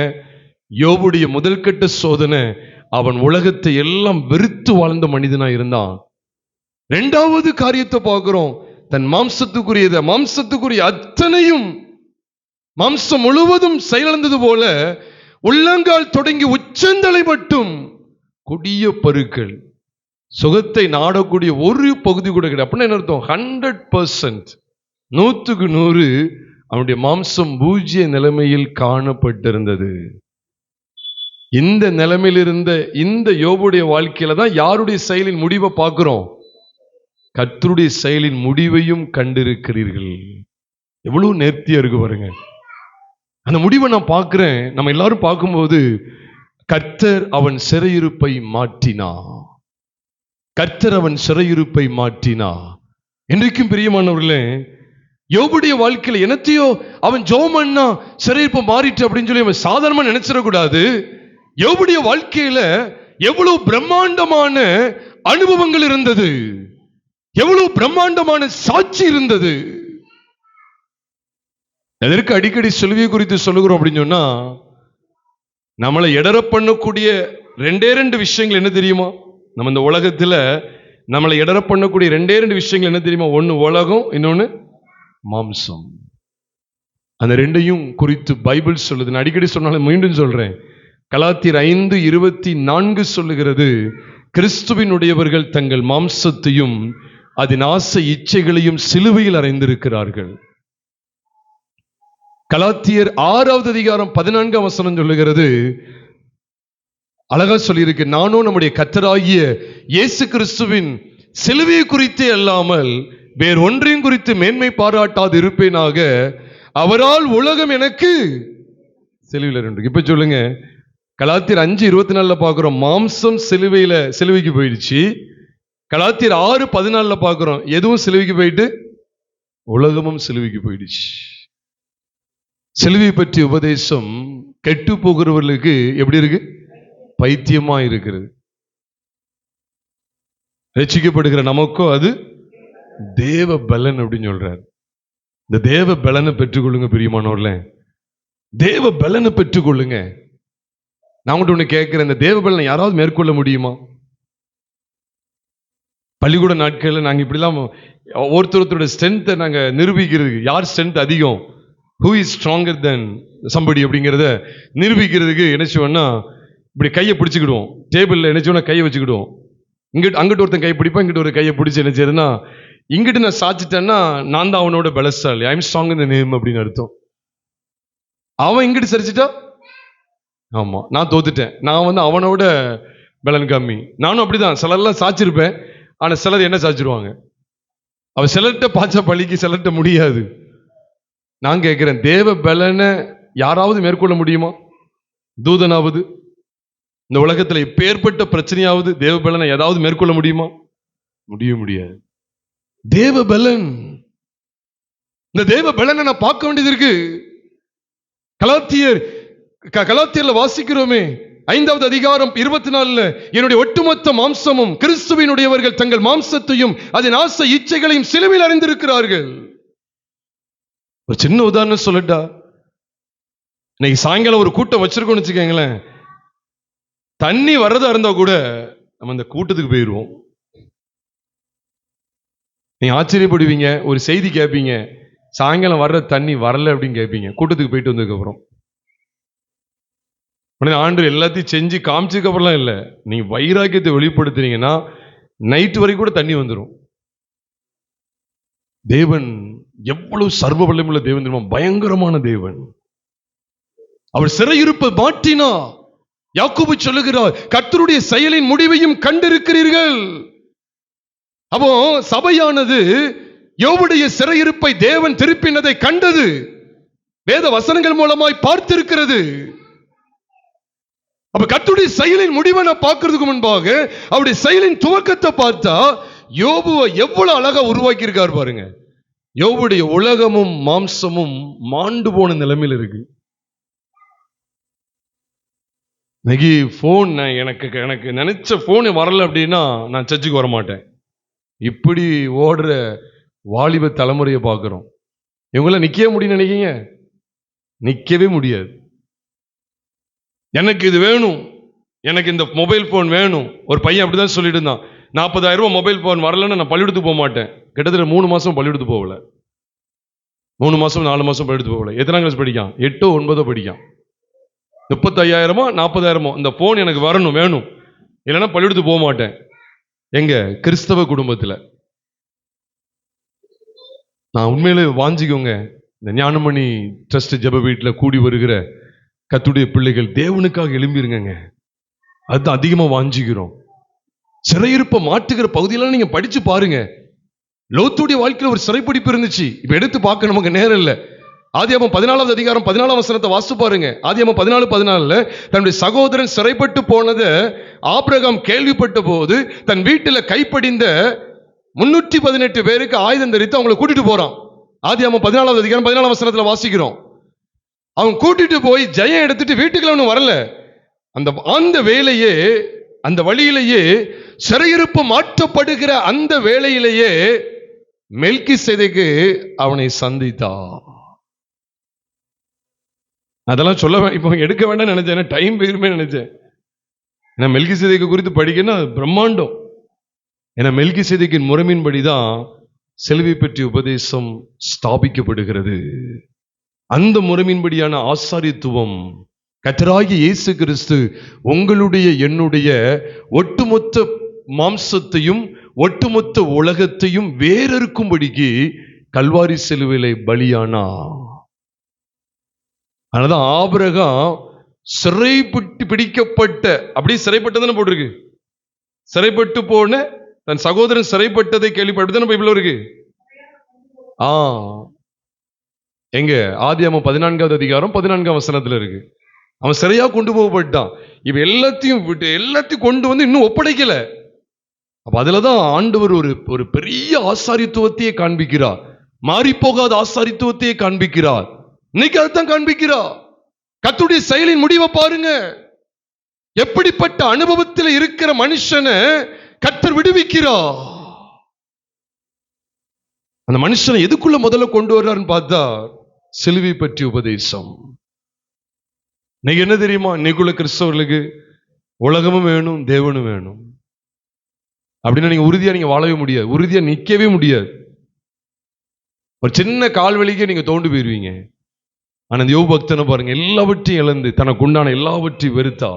Speaker 1: யோபுடைய முதல் கட்ட சோதனை, அவன் உலகத்தை எல்லாம் வெறுத்து வாழ்ந்த மனிதனா இருந்தான். இரண்டாவது காரியத்தை பார்க்கிறோம், தன் மாம்சத்துக்குரிய அத்தனையும், மாம்சம் முழுவதும் செயலிழந்தது போல உள்ளங்கால் தொடங்கி உச்சந்தலை மட்டும் கொடிய பருக்கள், சுகத்தை நாடக்கூடிய ஒரு பகுதி கூட கிடையாது. அப்படின்னா என்ன அர்த்தம்? 100%, 100க்கு 100 அவனுடைய மாம்சம் பூஜ்ய நிலைமையில் காணப்பட்டிருந்தது. இந்த நிலைமையில் இருந்த இந்த யோபுடைய வாழ்க்கையில தான் யாருடைய செயலின் முடிவை பார்க்கிறோம்? கர்த்தருடைய செயலின் முடிவையும் கண்டிருக்கிறீர்கள். எவ்வளவு நேர்த்தியா இருக்கு பாருங்க. அந்த முடிவை நான் பார்க்கிறேன். நம்ம எல்லாரும் பார்க்கும்போது கர்த்தர் அவன் சிறையிருப்பை மாற்றினா, கர்த்தர் அவன் சிறையிருப்பை மாற்றினா. இன்றைக்கும் பிரியமானவர்களே, யோபுடைய வாழ்க்கையில என்னத்தையோ அவன் ஜோமன்னா சிறையிருப்பை மாறிட்டு அப்படின்னு சொல்லி அவன் சாதாரணமா நினைச்சிடக்கூடாது. யோபுடைய வாழ்க்கையில எவ்வளவு பிரம்மாண்டமான அனுபவங்கள் இருந்தது, எவ்வளவு பிரம்மாண்டமான சாட்சி இருந்தது. எதற்கு அடிக்கடி சிலுவை குறித்து சொல்லுகிறோம் அப்படின்னு சொன்னா, நம்மளை இடற பண்ணக்கூடிய ரெண்டு விஷயங்கள் என்ன தெரியுமா? நம்ம இந்த உலகத்துல நம்மளை இடற பண்ணக்கூடிய ரெண்டு விஷயங்கள் என்ன தெரியுமா? ஒன்னு உலகம், இன்னொன்னு மாம்சம். அந்த ரெண்டையும் குறித்து பைபிள் சொல்லுது. நான் அடிக்கடி சொன்னாலும் மீண்டும் சொல்றேன். கலாத்தியர் 5:24 சொல்லுகிறது, கிறிஸ்துவினுடையவர்கள் தங்கள் மாம்சத்தையும் அதன் ஆசை இச்சைகளையும் சிலுவையில் அறைந்திருக்கிறார்கள். கலாத்தியர் 6:14 சொல்லுகிறது, அழகா சொல்லியிருக்கு, நானும் நம்முடைய கர்த்தராகிய இயேசு கிறிஸ்துவின் சிலுவையை குறித்தே அல்லாமல் வேறு ஒன்றையும் குறித்து மேன்மை பாராட்டாது இருப்பேனாக, அவரால் உலகம் எனக்கு சிலுவையில் இருக்கு. இப்ப சொல்லுங்க, கலாத்தியர் 5:24 பார்க்கிறோம், மாம்சம் சிலுவைக்கு போயிடுச்சு. கலாத்தியர் 6:14 பார்க்கிறோம், எதுவும் சிலுவைக்கு போயிட்டு உலகமும் சிலுவைக்கு போயிடுச்சு. சிலுவை பற்றிய உபதேசம் கெட்டு போகிறவர்களுக்கு எப்படி இருக்கு? பைத்தியமா இருக்கிறது. ரட்சிக்கப்படுகிற நமக்கோ அது தேவ பலன் அப்படின்னு சொல்றார். இந்த தேவ பலனை பெற்றுக்கொள்ளுங்க பிரியமானவர்களே, தேவ பலனை பெற்றுக்கொள்ளுங்க. நான் உங்கள்கிட்ட ஒண்ணு கேட்கிறேன், இந்த தேவ பலனை யாராவது மேற்கொள்ள முடியுமா? பள்ளிக்கூட நாட்கள்ல நாங்க இப்படிலாம் ஒருத்தரோட ஸ்ட்ரென்த்தை நாங்க நிரூபிக்கிறது, யார் ஸ்ட்ரென்த் அதிகம், who is stronger than somebody அப்படிங்கிறத நிரூபிக்கிறதுக்கு என்ன செய்வோம்னா, இப்படி கையை பிடிச்சிக்கிடுவோம், டேபிள்ல என்ன செய்வோம்னா கையை வச்சுக்கிடுவோம். அங்கிட்டு ஒருத்தன் கை பிடிப்பான், இங்கிட்ட ஒரு கையை பிடிச்சி என்ன செய்யறதுன்னா, இங்கிட்டு நான் சாச்சிட்டேன்னா நான் தான் அவனோட பலசாலி, I am strong in the name அப்படின்னு அர்த்தம். அவன் இங்கிட்டு சரிச்சிட்டா, ஆமா நான் தோத்துட்டேன், நான் அவனோட பலன் கம்மி. நானும் அப்படிதான் சிலர்லாம் சாச்சிருப்பேன், ஆனா சிலர் என்ன சாச்சிருவாங்க, அவ சிலர்கிட்ட பாய்ச்ச பழிக்கு சிலர்கிட்ட முடியாது. நான் கேட்கிறேன், தேவ பலனை யாராவது மேற்கொள்ள முடியுமா? தூதனாவது, இந்த உலகத்துல எப்பேற்பட்ட பிரச்சனையாவது தேவ பலனை ஏதாவது மேற்கொள்ள முடியுமா? முடியாது. தேவ பலன், இந்த தேவ பலனை நான் பார்க்க வேண்டியது இருக்கு. கலாத்தியர்ல வாசிக்கிறோமே, 5வது அதிகாரம் 24, என்னுடைய ஒட்டுமொத்த மாம்சமும் கிறிஸ்துவினுடையவர்கள் தங்கள் மாம்சத்தையும் அதன் ஆசை இச்சைகளையும் சிலுவையில் அறிந்திருக்கிறார்கள். ஒரு சின்ன உதாரணம் சொல்லட்டா, இன்னைக்கு சாயங்காலம் ஒரு கூட்டம் வச்சிருக்கோம்னு வச்சுக்கோங்களேன், தண்ணி வர்றதா இருந்தா கூட நம்ம அந்த கூட்டத்துக்கு போயிடுவோம். நீங்க ஆச்சரியப்படுவீங்க, ஒரு செய்தி கேட்பீங்க, சாயங்காலம் வர்ற தண்ணி வரல அப்படின்னு கேட்பீங்க, கூட்டத்துக்கு போயிட்டு வந்ததுக்கு அப்புறம். ஆண்டு எல்லாத்தையும் செஞ்சு காமிச்சதுக்கு அப்புறம்லாம் இல்லை, நீங்க வைராக்கியத்தை வெளிப்படுத்துறீங்கன்னா நைட் வரைக்கும் கூட தண்ணி வந்துடும். தேவன் எவ்வளவு சர்வ வல்லமையுள்ள தேவன் தெரியுமா? பயங்கரமான தேவன். அவர் சிறையிருப்பை மாற்றினா, யாக்கோபு சொல்லுகிறார், கர்த்தருடைய செயலின் முடிவையும் கண்டிருக்கிறீர்கள். அப்போ சபையானது யோபுடைய சிறையிருப்பை தேவன் திருப்பினதை கண்டது, வேத வசனங்கள் மூலமாய் பார்த்திருக்கிறது. அப்ப கர்த்தருடைய செயலின் முடிவை நான் பார்க்கிறதுக்கு முன்பாக அவருடைய செயலின் துவக்கத்தை பார்த்தா, யோபுவை எவ்வளவு அழகா உருவாக்கி இருக்கார் பாருங்க. யோபுடைய உலகமும் மாம்சமும் மாண்டு போன நிலைமையில் இருக்கு. இன்னைக்கு போன், எனக்கு நினைச்ச போன் வரல அப்படின்னா நான் சர்ச்சுக்கு வர மாட்டேன். இப்படி ஓடுற வாலிப தலைமுறையை பார்க்கிறோம். இவங்கள நிக்கவே முடியும் நினைக்கீங்க? நிக்கவே முடியாது. எனக்கு இது வேணும், எனக்கு இந்த மொபைல் போன் வேணும். ஒரு பையன் அப்படிதான் சொல்லிட்டு இருந்தான், 40,000 ரூபாய் மொபைல் போன் வரலன்னு நான் பள்ளிக்கூடத்துக்கு போக மாட்டேன். கிட்டத்தட்ட 3 மாசம் பள்ளிக்கூடத்துக்கு போகல, 3 மாசம் 4 மாசம் பள்ளிக்கூடத்துக்கு போகல. எத்தனாம் கிளாஸ் படிக்கான்? 8ஓ 9ஓ படிக்கான். 35,000 40,000 இந்த போன் எனக்கு வரணும், வேணும், இல்லைன்னா பள்ளிக்கூடத்துக்கு போக மாட்டேன். எங்க கிறிஸ்தவ குடும்பத்தில் நான் உண்மையிலே வாஞ்சிக்கோங்க, இந்த ஞானமணி ட்ரஸ்ட் ஜெப வீட்டில் கூடி வருகிற கர்த்தருடைய பிள்ளைகள் தேவனுக்காக எழும்பிருங்க. அதுதான் அதிகமா வாஞ்சிக்கிறோம். சிறையிருப்பை மாற்றுகிற பகுதியெல்லாம் நீங்க படிச்சு பாருங்க. லோத்துடைய வாழ்க்கையில் ஒரு சிறைப்பிடிப்பு இருந்துச்சு, இப்ப எடுத்து பார்க்க நமக்கு நேரம் இல்லை. ஆதியாகமம் 14வது அதிகாரம் 14ஆம் வசனத்தை வாசித்து பாருங்க. ஆதியாகமம் 14:14 தன்னுடைய சகோதரன் சிறைப்பட்டு போனதை ஆபிரகாம் கேள்விப்பட்ட போது தன் வீட்டில் கைப்படிந்த 318 பேருக்கு ஆயுதம் தரித்து அவங்களை கூட்டிட்டு போறான். ஆதியாகமம் 14வது அதிகாரம் 14ஆம் வசனத்துல வாசிக்கிறோம். அவன் கூட்டிட்டு போய் ஜெயம் எடுத்துட்டு வீட்டுக்குள்ள அவனு வரல. அந்த வேலையே, அந்த வழியிலேயே, சிறையிருப்பு மாற்றப்படுகிற அந்த வேளையிலேயே மெல்கிசேதேக்கு அவனை சந்தித்தா. அதெல்லாம் சொல்ல இப்போ எடுக்க வேண்டாம் நினைச்சேன், டைம் போயிருமே நினைச்சேன். ஏன்னா மெல்கிசேதேக்கு குறித்து படிக்கணும், பிரம்மாண்டம். ஏன்னா மெல்கிசேதேக்கின் முறைமையின்படிதான் செல்வி பற்றிய உபதேசம் ஸ்தாபிக்கப்படுகிறது. அந்த முறைமையின்படியான ஆசாரியத்துவம் கர்த்தராகிய இயேசு கிறிஸ்து உங்களுடைய என்னுடைய ஒட்டுமொத்த மாம்சத்தையும் ஒட்டுமொத்த உலகத்தையும் வேறறுக்கும்படிக்கு கல்வாரி சிலுவையிலே பலியானா. அதனாலதான் ஆபிரகாம் சிறைப்பட்டு பிடிக்கப்பட்ட, அப்படி சிறைப்பட்டதுன்னு போட்டிருக்கு, சிறைப்பட்டு போன தன் சகோதரன் சிறைப்பட்டதை கேள்விப்பட்டதுன்னு பைபிள்ல இருக்கு. எங்க ஆதியாகமம் 14வது அதிகாரம் 14ஆம் வசனத்துல இருக்கு. அவன் சிறையா கொண்டு போகப்பட்டான். இவ எல்லாத்தையும் விட்டு எல்லாத்தையும் கொண்டு வந்து இன்னும் ஒப்படைக்கல. அப்ப அதுலதான் ஆண்டவர் ஒரு பெரிய ஆசாரித்துவத்தையே காண்பிக்கிறார், மாறி போகாத ஆசாரித்துவத்தையே காண்பிக்கிறார். இன்னைக்கு அதுதான் காண்பிக்கிறார். கர்த்தருடைய செயலின் முடிவை பாருங்க. எப்படிப்பட்ட அனுபவத்தில் இருக்கிற மனுஷனை கர்த்தர் விடுவிக்கிறார். அந்த மனுஷனை எதுக்குள்ள முதல்ல கொண்டு வர்றாருன்னு பார்த்தா சிலுவை பற்றிய உபதேசம். இன்னைக்கு என்ன தெரியுமா, இன்னைக்குள்ள கிறிஸ்தவர்களுக்கு உலகமும் வேணும், தேவனும் வேணும். அப்படின்னா நீங்க உறுதியா நீங்க வாழவே முடியாது, உறுதியா நிக்கவே முடியாது. ஒரு சின்ன கால்வெளிக்கே நீங்க தோண்டு போயிருவீங்க. ஆனா யோபு பக்தனை பாருங்க, எல்லாவற்றையும் இழந்து தனக்கு உண்டான எல்லாவற்றையும் வெறுத்தா,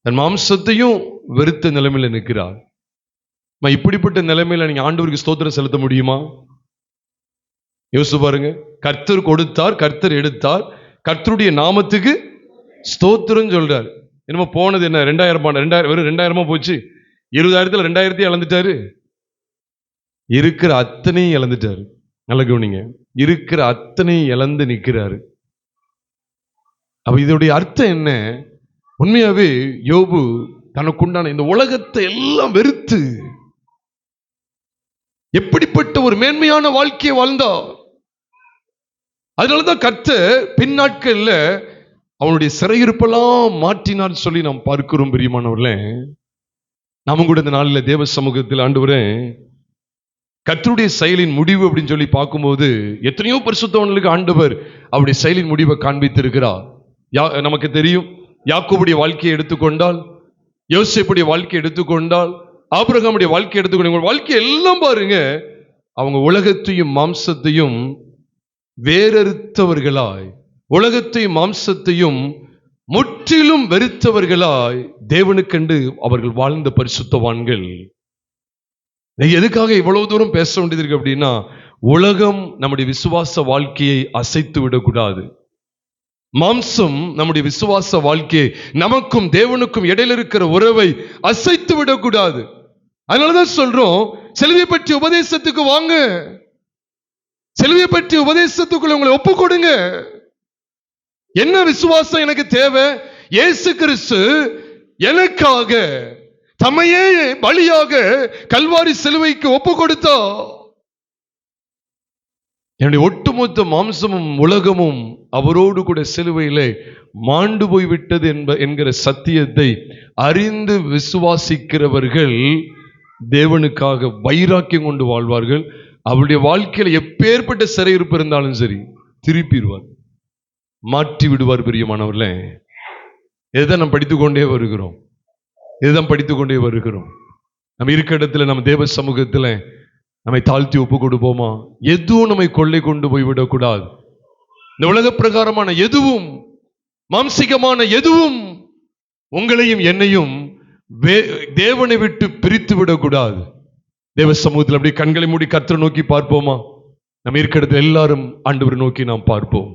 Speaker 1: தன் மாம்சத்தையும் வெறுத்த நிலைமையில நிற்கிறார். இப்படிப்பட்ட நிலைமையில நீங்க ஆண்டவருக்கு ஸ்தோத்திரம் செலுத்த முடியுமா? யோசிச்சு பாருங்க. கர்த்தர் கொடுத்தார், கர்த்தர் எடுத்தார், கர்த்தருடைய நாமத்துக்கு ஸ்தோத்திரம் சொல்றார். என்னமோ போனது என்ன 2000 வெறும் 2000 போச்சு. 20,000 2,000 இழந்துட்டாரு, இருக்கிற அத்தனையும் இழந்துட்டாரு. நல்ல கவனிங்க, இருக்கிற அத்தனையும் இழந்து நிற்கிறாரு. அப்ப இதோடைய அர்த்தம் என்ன? உண்மையாவே யோபு தனக்குண்டான இந்த உலகத்தை எல்லாம் வெறுத்து எப்படிப்பட்ட ஒரு மேன்மையான வாழ்க்கையை வாழ்ந்தா. அதனாலதான் கர்த்தர் பின்னாட்கள்ல அவனுடைய சிறையிருப்பெல்லாம் மாற்றினார் சொல்லி நாம் பார்க்கிறோம். பிரியமானவர்களே, நாமும் கூட இந்த நாளில் தேவ சமூகத்தில் ஆண்டவரே கர்த்தருடைய செயலின் முடிவு அப்படின்னு சொல்லி பார்க்கும்போது எத்தனையோ பரிசுத்தவான்களுக்கு ஆண்டவர் அவருடைய செயலின் முடிவை காண்பித்திருக்கிறார். நமக்கு தெரியும், யாக்கோபுடைய வாழ்க்கையை எடுத்துக்கொண்டால், யோசேப்புடைய வாழ்க்கையை எடுத்துக்கொண்டால், ஆபிரகாமுடைய வாழ்க்கையை எடுத்துக்கொண்டால், வாழ்க்கை எல்லாம் பாருங்க, அவங்க உலகத்தையும் மாம்சத்தையும் வேறறுத்தவர்களாய், உலகத்தையும் மாம்சத்தையும் முற்றிலும் வெறுத்தவர்களாய் தேவனுக்கென்று அவர்கள் வாழ்ந்த பரிசுத்தவான்கள். எதுக்காக இவ்வளவு தூரம் பேச வேண்டியது இருக்கு அப்படின்னா, உலகம் நம்முடைய விசுவாச வாழ்க்கையை அசைத்து விடக்கூடாது. மாம்சம் நம்முடைய விசுவாச வாழ்க்கையை, நமக்கும் தேவனுக்கும் இடையில இருக்கிற உறவை அசைத்து விடக்கூடாது. அதனாலதான் சொல்றோம், சிலுவை பற்றிய உபதேசத்துக்கு வாங்க, சிலுவை பற்றிய உபதேசத்துக்குள்ள உங்களை ஒப்பு கொடுங்க. என்ன விசுவாசம் எனக்கு தேவை? இயேசு கிறிஸ்து எனக்காக தம்மையே பலியாக கல்வாரி சிலுவைக்கு ஒப்பு கொடுத்தா. என்னுடைய ஒட்டுமொத்த மாம்சமும் உலகமும் அவரோடு கூட சிலுவையிலே மாண்டு போய்விட்டது என்கிற சத்தியத்தை அறிந்து விசுவாசிக்கிறவர்கள் தேவனுக்காக வைராக்கியம் கொண்டு வாழ்வார்கள். அவருடைய வாழ்க்கையில எப்பேற்பட்ட சிறையிருப்பு இருந்தாலும் சரி திருப்பிடுவார், மாற்றி விடுவார். பிரியமானவர்களே, இதுதான் நாம் படித்துக்கொண்டே வருகிறோம், இதுதான் படித்துக்கொண்டே வருகிறோம். நம்ம இருக்க இடத்துல, நம்ம தேவ சமூகத்துல நம்மை தாழ்த்தி ஒப்பு கொடுப்போமா? எதுவும் நம்மை கொள்ளை கொண்டு போய்விடக்கூடாது. இந்த உலக பிரகாரமான எதுவும், மாம்சிகமான எதுவும் உங்களையும் என்னையும் தேவனை விட்டு பிரித்து விடக்கூடாது. தேவ சமூகத்தில் அப்படியே கண்களை மூடி கர்த்தரை நோக்கி பார்ப்போமா? நம்ம இருக்க இடத்துல எல்லாரும் ஆண்டவரை நோக்கி நாம் பார்ப்போம்.